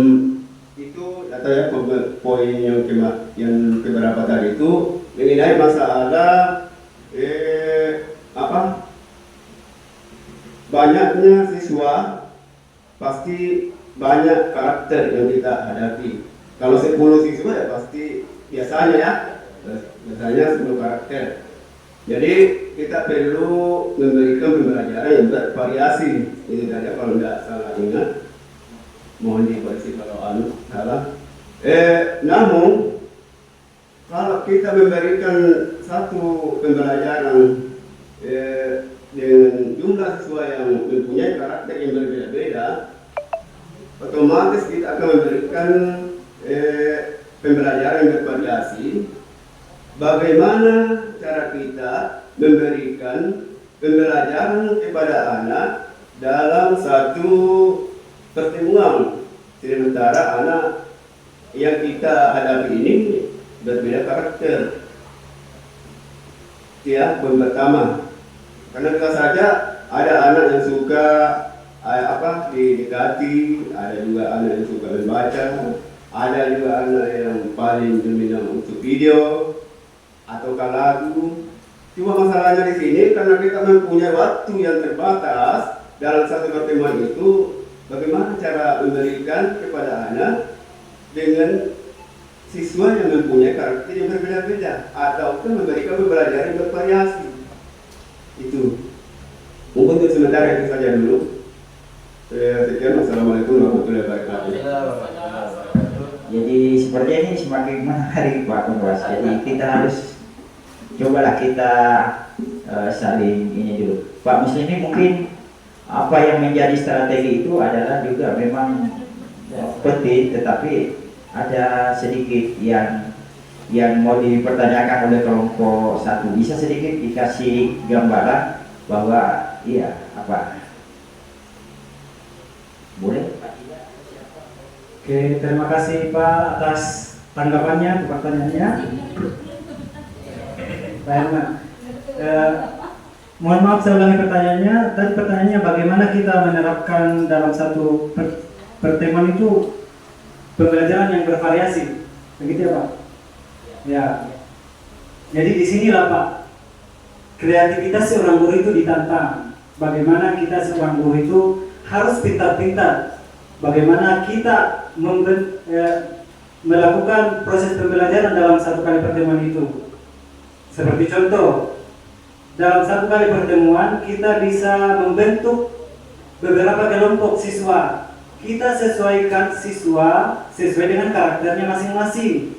itu atau ya poin yang keberapa tadi itu mengenai masalah banyaknya siswa, pasti banyak karakter yang kita hadapi. Kalau 10 siswa ya pasti biasanya 10 karakter. Jadi kita perlu memberikan pembelajaran yang bervariasi. Ini tadi kalau tidak salah ingat, mohon dikoreksi kalau salah. Namun kalau kita memberikan satu pembelajaran dengan jumlah siswa yang mempunyai karakter yang berbeda-beda, otomatis kita akan memberikan pembelajaran yang bervariasi. Bagaimana cara kita memberikan pembelajaran kepada anak dalam satu pertemuan, sementara anak yang kita hadapi ini berbeda karakter. Ya, poin pertama, karena bisa saja ada anak yang suka didekati, ada juga anak yang suka membaca, ada juga anak yang paling dominan untuk video atau lagu. Cuma masalahnya di sini karena kita mempunyai waktu yang terbatas dalam satu pertemuan itu, bagaimana cara memberikan kepada anak dengan siswa yang mempunyai karakter yang berbeda-beda, ataupun memberikan pembelajaran yang bervariasi. Itu mungkin untuk sementara itu saja dulu. Sekian, wassalamualaikum warahmatullahi wabarakatuh. Jadi seperti ini semakin menarik Pak Konwas. Jadi kita harus cobalah kita saling ini dulu. Pak Muslimi, mungkin apa yang menjadi strategi itu adalah juga memang penting, tetapi ada sedikit yang mau dipertanyakan oleh kelompok 1. Bisa sedikit dikasih gambaran bahwa iya apa? Boleh? Oke, terima kasih Pak atas tanggapannya, pertanyaannya. Pak Herman, mohon maaf saya ulangi pertanyaannya. Tadi pertanyaannya bagaimana kita menerapkan dalam satu pertemuan itu pembelajaran yang bervariasi, begitu ya Pak? Ya. Jadi di sinilah Pak, kreativitas seorang guru itu ditantang. Bagaimana kita seorang guru itu harus pintar-pintar. Bagaimana kita melakukan proses pembelajaran dalam satu kali pertemuan itu. Seperti contoh, dalam satu kali pertemuan kita bisa membentuk beberapa kelompok siswa. Kita sesuaikan siswa sesuai dengan karakternya masing-masing.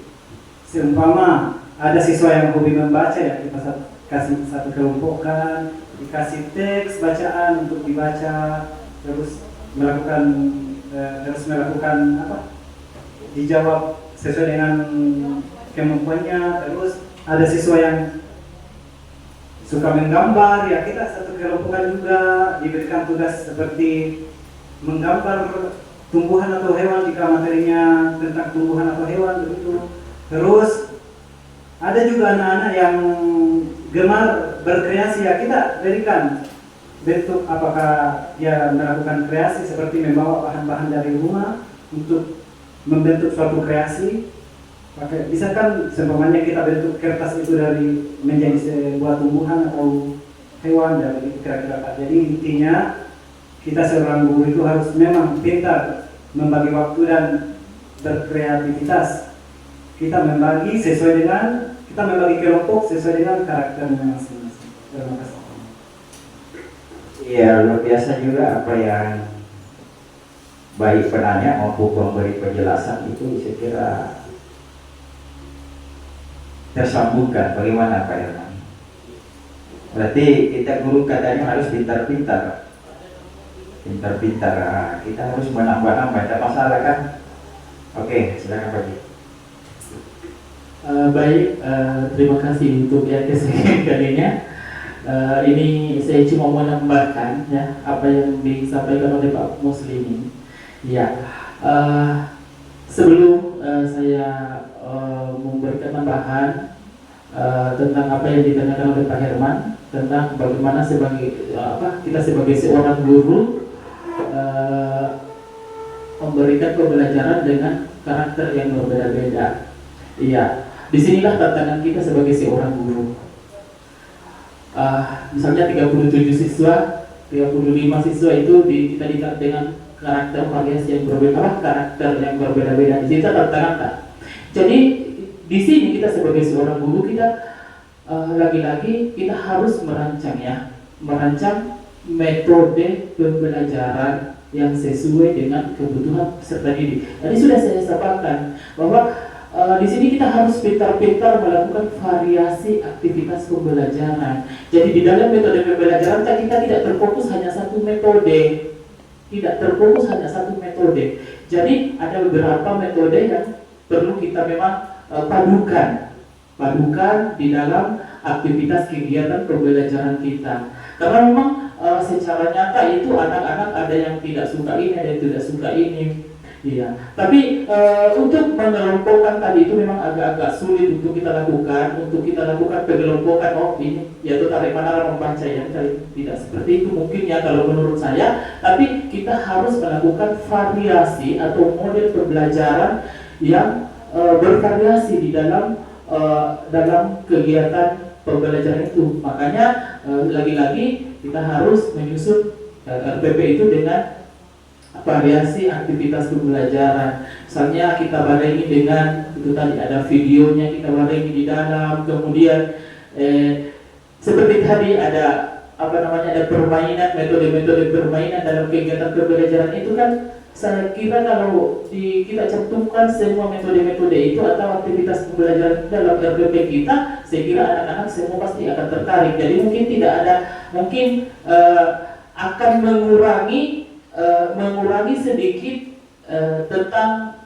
Seumpama ada siswa yang hobi membaca, ya kita kasih satu kelompokan, dikasih teks bacaan untuk dibaca, terus melakukan dijawab sesuai dengan kemampuannya. Terus ada siswa yang suka menggambar, ya kita satu kelompokan juga diberikan tugas seperti menggambar tumbuhan atau hewan jika materinya tentang tumbuhan atau hewan begitu. Terus ada juga anak-anak yang gemar berkreasi, ya kita berikan bentuk apakah dia melakukan kreasi seperti membawa bahan-bahan dari rumah untuk membentuk suatu kreasi. Bisa kan seumpamanya kita bentuk kertas itu dari menjadi sebuah tumbuhan atau hewan, dan begitu kira-kira Pak. Jadi intinya kita seorang guru itu harus memang pintar membagi waktu dan berkreativitas. Kita membagi kelompok sesuai dengan karakternya masing-masing. Terima kasih. Iya, luar biasa juga apa yang baik penanya maupun pemberi penjelasan itu saya kira tersambungkan. Bagaimana Pak Herman? Berarti kita guru katanya harus pintar-pintar. Pintar-pintar, kita harus menambah-nambah, ada masalah kan? Oke, silakan Pak. Baik, terima kasih untuk yang kesekian kalinya. Ini saya cuma menambahkan ya apa yang disampaikan oleh Pak Muslimin. Ya, sebelum saya memberikan tambahan tentang apa yang ditanyakan oleh Pak Herman tentang bagaimana kita sebagai seorang guru memberikan pembelajaran dengan karakter yang berbeda-beda. Iya, disinilah tantangan kita sebagai seorang guru. Misalnya 37 siswa, 35 siswa itu kita dikat dengan karakter variasi yang berbeda, karakter yang berbeda-beda. Di situ tantangan tak. Jadi di sini kita sebagai seorang guru kita lagi-lagi kita harus merancang metode pembelajaran yang sesuai dengan kebutuhan peserta didik. Tadi sudah saya sampaikan bahwa di sini kita harus pintar-pintar melakukan variasi aktivitas pembelajaran. Jadi di dalam metode pembelajaran kita tidak terfokus hanya satu metode. Jadi ada beberapa metode yang perlu kita memang padukan di dalam aktivitas kegiatan pembelajaran kita. Karena memang secara nyata itu anak-anak ada yang tidak suka ini, ada yang tidak suka ini. Iya. Tapi untuk mengelompokkan tadi itu memang agak-agak sulit untuk kita lakukan. Untuk kita lakukan pengelompokan, ini yaitu tarik menarik membaca ya, tidak seperti itu mungkin ya kalau menurut saya. Tapi kita harus melakukan variasi atau model pembelajaran yang bervariasi di dalam kegiatan pembelajaran itu. Makanya lagi-lagi kita harus menyusun RPP itu dengan variasi aktivitas pembelajaran. Misalnya kita barengi dengan itu tadi ada videonya, kita barengi di dalam. Kemudian seperti tadi ada ada permainan, metode-metode permainan dalam kegiatan pembelajaran itu kan. Saya kira kalau kita cantumkan semua metode-metode itu atau aktivitas pembelajaran dalam RPP kita, saya kira anak-anak semua pasti akan tertarik. Jadi mungkin akan mengurangi sedikit tentang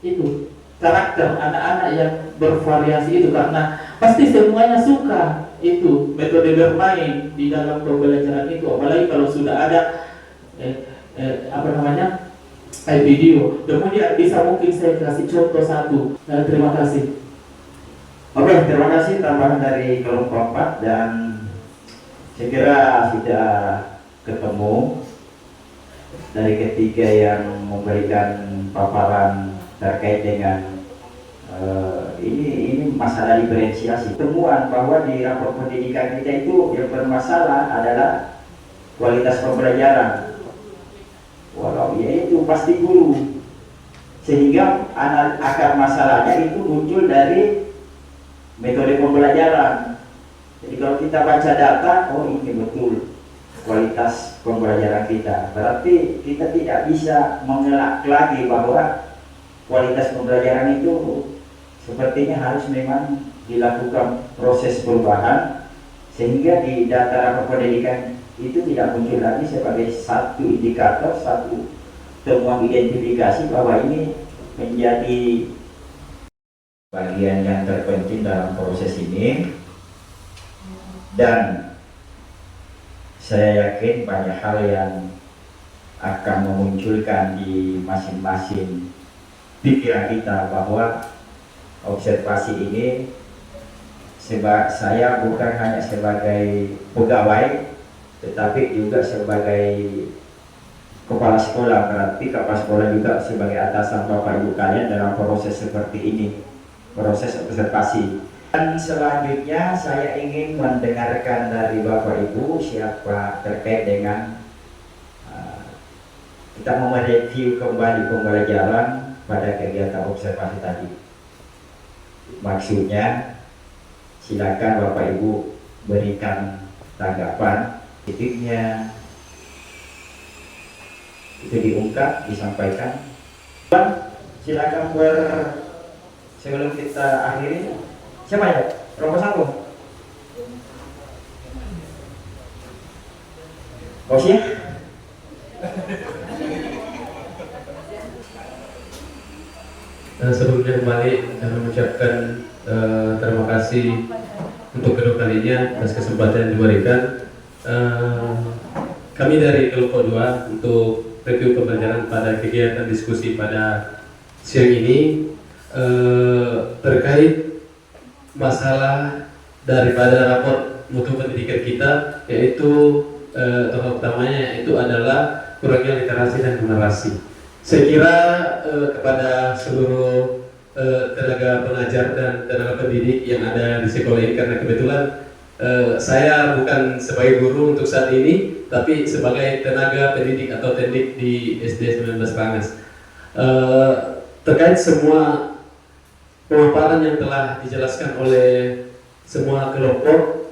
itu karakter anak-anak yang bervariasi itu, karena pasti semuanya suka itu metode bermain di dalam pembelajaran itu, apalagi kalau sudah ada video. Kemudian bisa mungkin saya kasih contoh satu. Terima kasih. Oke, terima kasih tambahan dari kelompok 4, dan saya kira sudah ketemu dari ketiga yang memberikan paparan terkait dengan ini masalah diferensiasi. Temuan bahwa di rapor pendidikan kita itu yang bermasalah adalah kualitas pembelajaran. Walau ya itu pasti guru, sehingga akar masalahnya itu muncul dari metode pembelajaran. Jadi kalau kita baca data, ini betul kualitas pembelajaran kita, berarti kita tidak bisa mengelak lagi bahwa kualitas pembelajaran itu sepertinya harus memang dilakukan proses perubahan, sehingga di data rapor pendidikan itu tidak muncul lagi sebagai satu indikator, satu temuan identifikasi bahwa ini menjadi bagian yang terpenting dalam proses ini. Dan saya yakin banyak hal yang akan memunculkan di masing-masing pikiran kita bahwa observasi ini saya bukan hanya sebagai pegawai, tetapi juga sebagai kepala sekolah. Berarti kepala sekolah juga sebagai atasan Bapak Ibu kalian dalam proses seperti ini, proses observasi. Dan selanjutnya saya ingin mendengarkan dari Bapak Ibu siapa terkait dengan kita mau mereview kembali pembelajaran pada kegiatan observasi tadi. Maksudnya silakan Bapak Ibu berikan tanggapan, titiknya itu diungkap, disampaikan. Silakan sebelum kita akhiri Siapa ya? Kelompok 1. Bos ya? Sebelumnya kembali mengucapkan terima kasih untuk kedua kalinya atas kesempatan yang diberikan. Kami dari kelompok 2 untuk review pembelajaran pada kegiatan diskusi pada siang ini terkait masalah daripada rapor mutu pendidikan kita, yaitu tokoh utamanya itu adalah kurangnya literasi dan numerasi. Saya kira kepada seluruh tenaga pengajar dan tenaga pendidik yang ada di sekolah ini, karena kebetulan saya bukan sebagai guru untuk saat ini, tapi sebagai tenaga pendidik atau tendik di SD 19 Rangas. Terkait semua pemaparan yang telah dijelaskan oleh semua kelompok,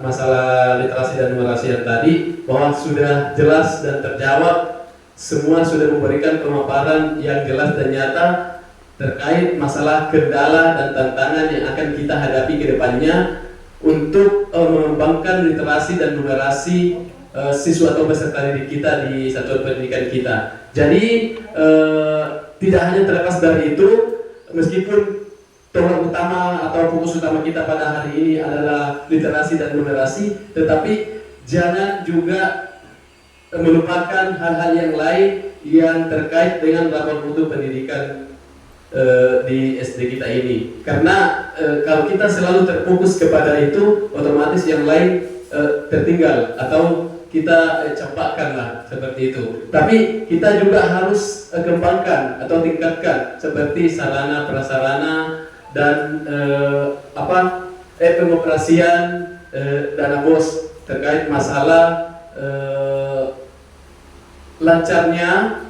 masalah literasi dan numerasi yang tadi, bahwa sudah jelas dan terjawab, semua sudah memberikan pemaparan yang jelas dan nyata terkait masalah kendala dan tantangan yang akan kita hadapi ke depannya untuk mengembangkan literasi dan numerasi siswa atau peserta didik kita di satuan pendidikan kita. Jadi tidak hanya terlepas dari itu, meskipun tolak utama atau fokus utama kita pada hari ini adalah literasi dan numerasi, tetapi jangan juga melupakan hal-hal yang lain yang terkait dengan rapor mutu pendidikan di SD kita ini. Karena kalau kita selalu terfokus kepada itu, otomatis yang lain tertinggal atau kita campakkan lah seperti itu. Tapi kita juga harus kembangkan atau tingkatkan seperti sarana prasarana dan pengoperasian dana BOS terkait masalah lancarnya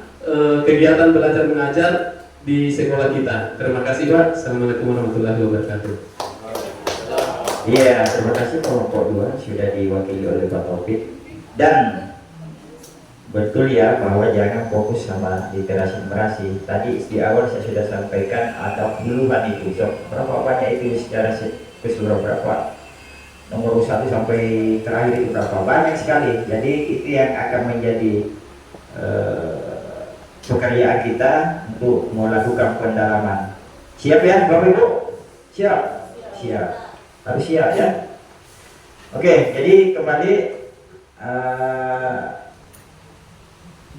kegiatan belajar mengajar di sekolah kita. Terima kasih Pak. Assalamualaikum warahmatullahi wabarakatuh. Iya, terima kasih kelompok 2 sudah diwakili oleh Pak Taufik. Dan betul ya bahwa jangan fokus sama literasi numerasi. Tadi di awal saya sudah sampaikan ada puluhan itu. So, berapa banyak itu secara keseluruhan, berapa? Nomor 1 sampai terakhir itu berapa? Banyak sekali. Jadi itu yang akan menjadi pekerjaan kita untuk melakukan pendalaman. Siap ya Bapak Ibu? Siap? Siap. Harus siap ya. Oke, jadi kembali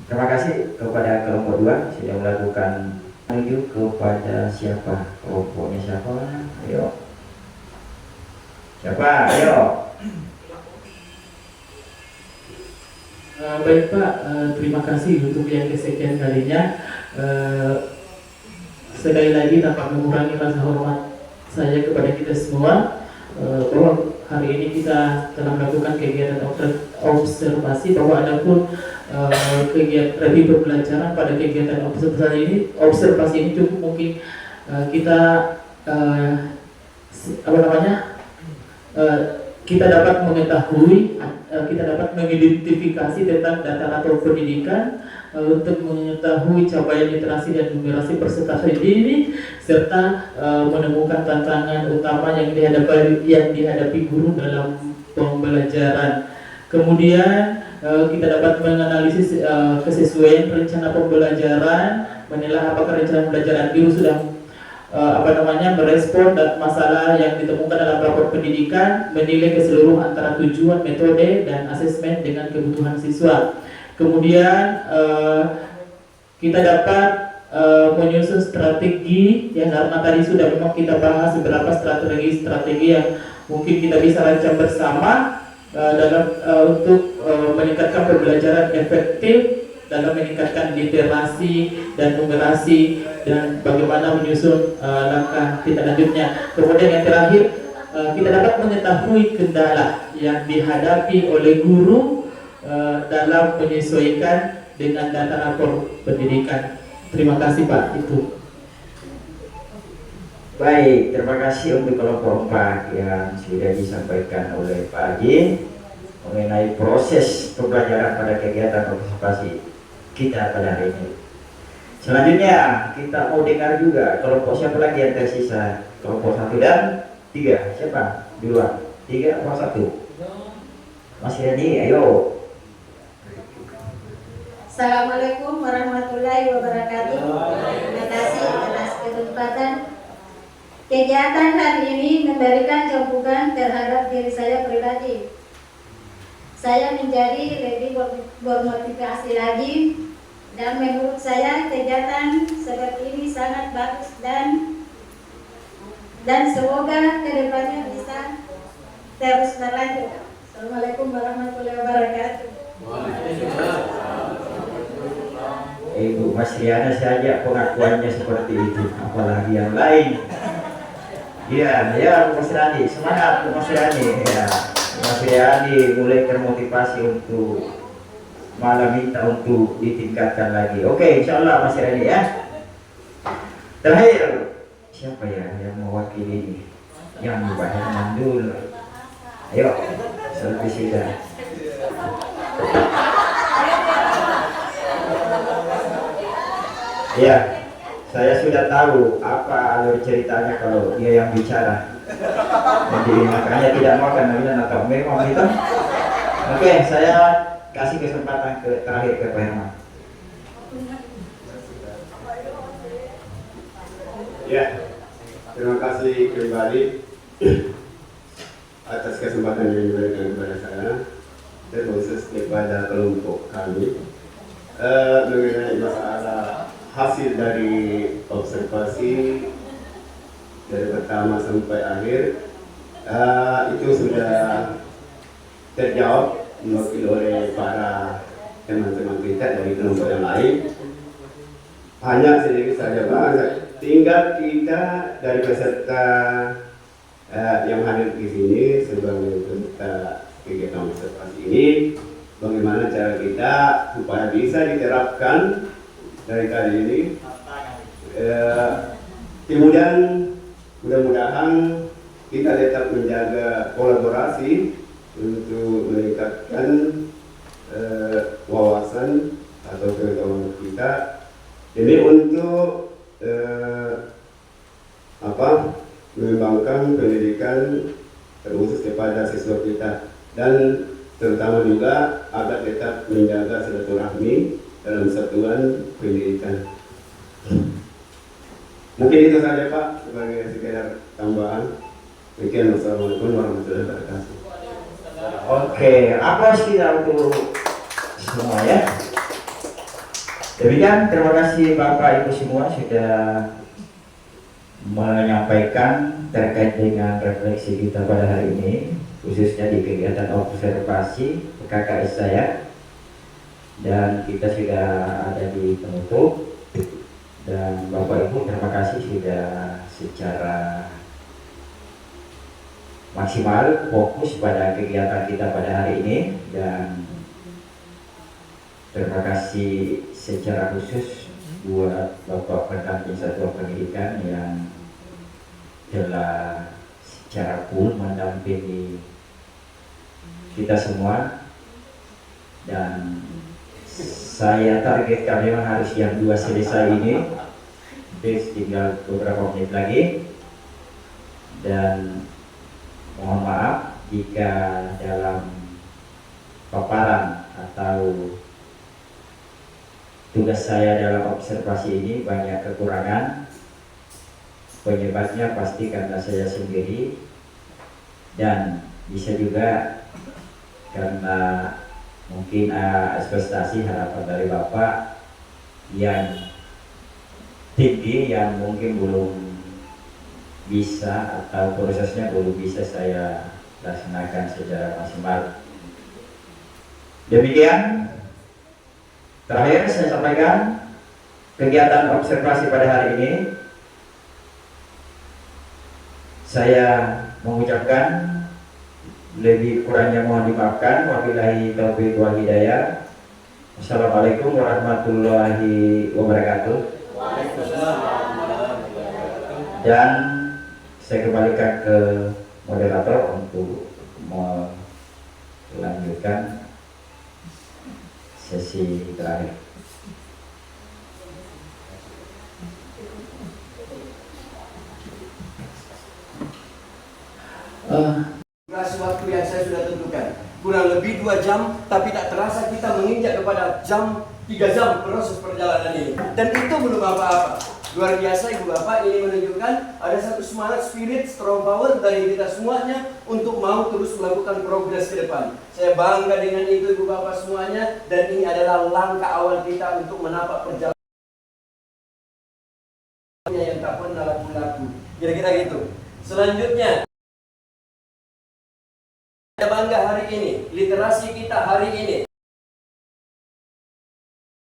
terima kasih kepada kelompok 2 sudah melakukan. Menuju kepada siapa? Kelompoknya siapa? Ayo. Siapa? Ayo. Baik Pak, terima kasih untuk yang kesekian kalinya. Sekali lagi tanpa mengurangi rasa hormat saya kepada kita semua, bahwa hari ini kita telah melakukan kegiatan observasi, bahwa ada pun kegiatan review pembelajaran pada kegiatan observasi ini cukup mungkin kita kita dapat mengetahui, kita dapat mengidentifikasi tentang data rapor pendidikan untuk mengetahui capaian literasi dan numerasi peserta didik, serta menemukan tantangan utama yang dihadapi guru dalam pembelajaran. Kemudian kita dapat menganalisis kesesuaian rencana pembelajaran, menilai apakah rencana pembelajaran guru sudah merespon dan masalah yang ditemukan dalam rapor pendidikan, menilai keseluruhan antara tujuan, metode, dan asesmen dengan kebutuhan siswa. Kemudian kita dapat menyusun strategi yang karena tadi sudah memang kita bahas beberapa strategi yang mungkin kita bisa rancang bersama dalam untuk meningkatkan pembelajaran efektif, dalam meningkatkan literasi dan numerasi, dan bagaimana menyusun langkah kita lanjutnya. Kemudian yang terakhir, kita dapat mengetahui kendala yang dihadapi oleh guru dalam menyesuaikan dengan data rapor pendidikan. Terima kasih Pak. Itu. Baik, terima kasih untuk kelompok 4 yang sudah disampaikan oleh Pak Haji mengenai proses pembelajaran pada kegiatan observasi kita pada hari ini. Selanjutnya kita mau dengar juga kelompok siapa lagi yang tersisa, kelompok 1 dan 3, siapa? Duluan. 3 atau 1? Mas Yani, ayo. Assalamualaikum warahmatullahi wabarakatuh. Terima kasih atas kesempatan. Kegiatan hari ini memberikan campuran terhadap diri saya pribadi. Saya menjadi lebih bermotivasi lagi, dan menurut saya kegiatan seperti ini sangat bagus dan semoga kedepannya bisa terus berlanjut. Assalamualaikum warahmatullahi wabarakatuh. Ibu Mas Riana saja pengakuannya seperti itu, apalagi yang lain. Ya, Mas Rani, semangat Mas Rani. Ya, Mas Rani mulai termotivasi untuk malah minta untuk ditingkatkan lagi. Oke, insya Allah Mas Rani ya. Terakhir, siapa ya yang mewakili ini? Yang Mbak Mandul. Ayo, selfie sudah. Ya, saya sudah tahu apa alur ceritanya kalau dia yang bicara. Jadi makanya tidak mau akan atau memang itu. Oke, saya kasih kesempatan terakhir ke Pak Herman. Ya, terima kasih kembali atas kesempatan yang diberikan kepada saya, terkhusus kepada kelompok kami mengenai masalah hasil dari observasi dari pertama sampai akhir. Itu sudah terjawab diwakili oleh para teman-teman kita dari kelompok yang lain. Hanya sedikit saja Pak, tinggal kita dari peserta yang hadir di sini sebagai peserta kegiatan observasi ini, bagaimana cara kita supaya bisa diterapkan dari kali ini. Kemudian mudah-mudahan kita tetap menjaga kolaborasi untuk meningkatkan wawasan atau pengetahuan kita demi untuk mengembangkan pendidikan terkhusus kepada siswa kita, dan terutama juga agar tetap menjaga silaturahmi dalam satuan pendidikan. Mungkin itu saja Pak sebagai sekedar tambahan. Sekian, wassalamualaikum warahmatullahi wabarakatuh. Oke, aplaus kita untuk semua ya. Demikian, terima kasih Bapak Ibu semua sudah menyampaikan terkait dengan refleksi kita pada hari ini, khususnya di kegiatan observasi KKS saya. Dan kita sudah ada di penutup, dan Bapak Ibu terima kasih sudah secara maksimal fokus pada kegiatan kita pada hari ini, dan terima kasih secara khusus buat Bapak Pendamping Satuan Pendidikan yang telah secara full mendampingi kita semua. Dan saya targetkan memang harus jam 2 selesai ini, tinggal beberapa menit lagi. Dan mohon maaf jika dalam paparan atau tugas saya dalam observasi ini banyak kekurangan. Penyebabnya pasti karena saya sendiri, dan bisa juga karena mungkin ekspektasi harapan dari Bapak yang tinggi yang mungkin belum bisa atau prosesnya belum bisa saya laksanakan secara maksimal. Demikian, terakhir saya sampaikan kegiatan observasi pada hari ini. Saya mengucapkan lebih kurangnya mohon dimaafkan. Wabillahi taufiq wal hidayah. Assalamualaikum warahmatullahi wabarakatuh. Dan saya kembalikan ke moderator untuk melanjutkan sesi terakhir. Durasi waktu yang saya sudah tentukan kurang lebih 2 jam, tapi tak terasa kita menginjak kepada 3 jam proses perjalanan ini. Dan itu belum apa-apa. Luar biasa Ibu Bapak, ini menunjukkan ada satu semangat, spirit, strong power dari kita semuanya untuk mau terus melakukan progres ke depan. Saya bangga dengan itu Ibu Bapak semuanya, dan ini adalah langkah awal kita untuk menapak perjalanan yang tak pernah laku-laku. Kira-kira gitu. Selanjutnya, saya bangga hari ini, literasi kita hari ini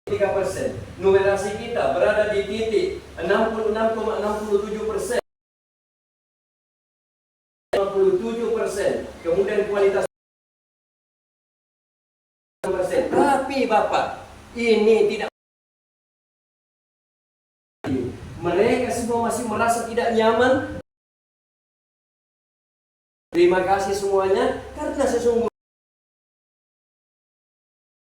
3%. Numerasi kita berada di titik 66,67%. 57%. Kemudian kualitas persen. Tapi Bapak, ini tidak, mereka semua masih merasa tidak nyaman. Terima kasih semuanya, karena sesungguhnya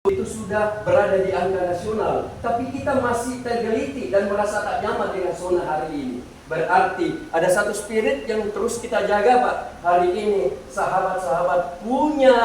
itu sudah berada di angka nasional, tapi kita masih tergeliti dan merasa tak nyaman dengan zona hari ini. Berarti ada satu spirit yang terus kita jaga Pak. Hari ini sahabat-sahabat punya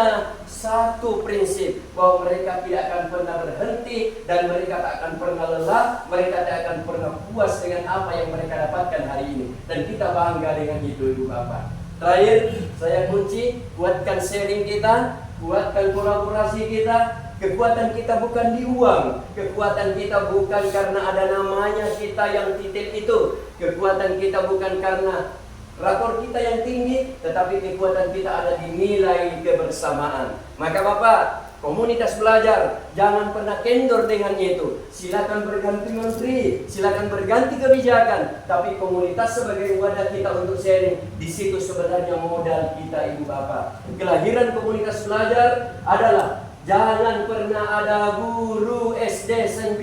satu prinsip, bahwa mereka tidak akan pernah berhenti dan mereka tak akan pernah lelah, mereka tak akan pernah puas dengan apa yang mereka dapatkan hari ini. Dan kita bangga dengan itu Ibu Bapak. Terakhir, saya kunci, kuatkan sharing kita, kuatkan kolaborasi kita. Kekuatan kita bukan di uang, kekuatan kita bukan karena ada namanya kita yang titel itu, kekuatan kita bukan karena rakor kita yang tinggi, tetapi kekuatan kita ada di nilai kebersamaan. Maka Bapak, komunitas belajar, jangan pernah kendor dengan itu. Silakan berganti menteri, silakan berganti kebijakan, tapi komunitas sebagai wadah kita untuk sharing, di situ sebenarnya modal kita Ibu Bapak. Kelahiran komunitas belajar adalah jangan pernah ada guru SD 19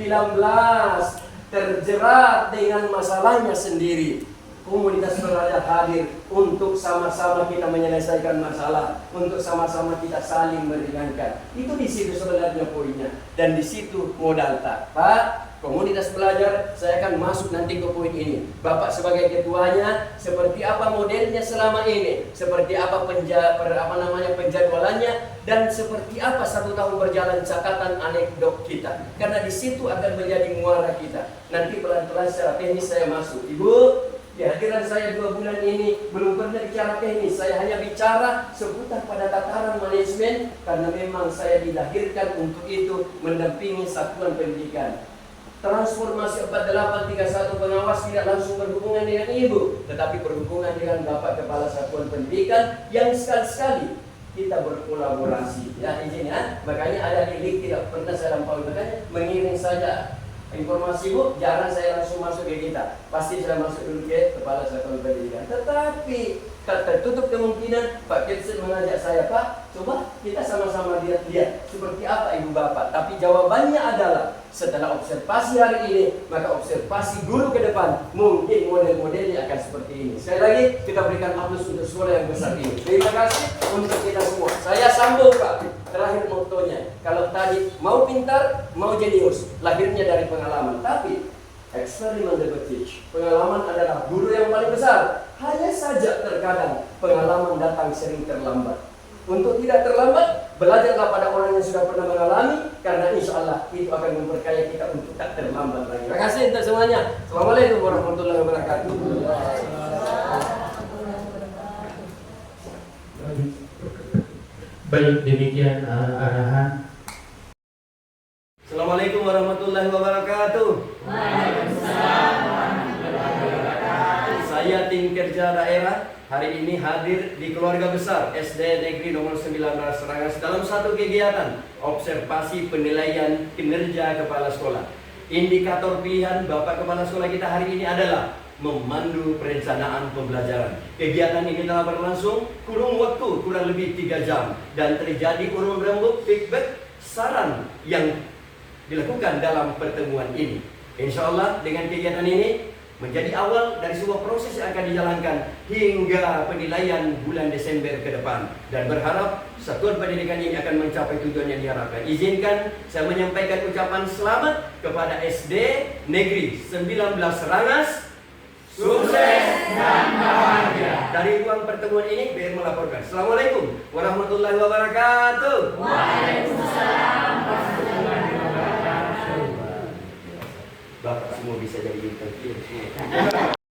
terjerat dengan masalahnya sendiri. Komunitas belajar hadir untuk sama-sama kita menyelesaikan masalah, untuk sama-sama kita saling meringankan. Itu di situ sebenarnya poinnya, dan di situ modal tak. Pak, komunitas belajar, saya akan masuk nanti ke poin ini. Bapak sebagai ketuanya, seperti apa modelnya selama ini, seperti apa penjadwalannya, dan seperti apa 1 tahun berjalan catatan anekdot kita. Karena di situ akan menjadi muara kita. Nanti pelan-pelan secara teknis saya masuk. Ibu, kehadiran saya 2 bulan ini belum pernah bicara teknis. Saya hanya bicara seputar pada tataran manajemen, karena memang saya dilahirkan untuk itu, mendampingi satuan pendidikan. Transformasi 4831 pengawas tidak langsung berhubungan dengan Ibu, tetapi berhubungan dengan Bapak Kepala Satuan Pendidikan yang sekali-sekali kita berkolaborasi. Ya, izin ya. Makanya ada di link tidak pernah saya lampaui. Makanya mengirim saja informasi Bu, jarang saya langsung masuk ke kita. Pasti saya masuk dulu ke Kepala Satuan Pendidikan. Tetapi tak tertutup kemungkinan Pak Ketsen mengajak saya, Pak, coba kita sama-sama lihat seperti apa Ibu Bapak. Tapi jawabannya adalah setelah observasi hari ini, maka observasi guru ke depan, mungkin model-modelnya akan seperti ini. Sekali lagi kita berikan aplaus untuk sekolah yang besar ini. Terima kasih untuk kita semua. Saya sambung Pak, terakhir motonya. Kalau tadi mau pintar, mau jenius, lahirnya dari pengalaman. Tapi eksperimen the teach, pengalaman adalah guru yang paling besar. Hanya saja terkadang pengalaman datang sering terlambat. Untuk tidak terlambat, belajarlah pada orang yang sudah pernah mengalami, karena insya Allah itu akan memperkaya kita untuk tak terlambat lagi. Terima kasih untuk semuanya. Assalamualaikum warahmatullahi wabarakatuh. Baik, demikian arahan. Assalamualaikum warahmatullahi wabarakatuh. Saya tim kerja daerah hari ini hadir di keluarga besar SD Negeri nomor 19 Serangas dalam satu kegiatan observasi penilaian kinerja kepala sekolah. Indikator pilihan Bapak Kepala Sekolah kita hari ini adalah memandu perencanaan pembelajaran. Kegiatan ini telah berlangsung kurun waktu kurang lebih 3 jam dan terjadi urun rembuk feedback saran yang dilakukan dalam pertemuan ini. Insya Allah dengan kegiatan ini menjadi awal dari sebuah proses yang akan dijalankan hingga penilaian bulan Desember ke depan, dan berharap satuan pendidikan ini akan mencapai tujuan yang diharapkan. Izinkan saya menyampaikan ucapan selamat kepada SD Negeri 19 Serangas. sukses dan bahagia. Dari ruang pertemuan ini, BR melaporkan. Assalamualaikum warahmatullahi wabarakatuh. Waalaikumsalam warahmatullahi wabarakatuh. Bapak semua bisa jadi bintang film semua.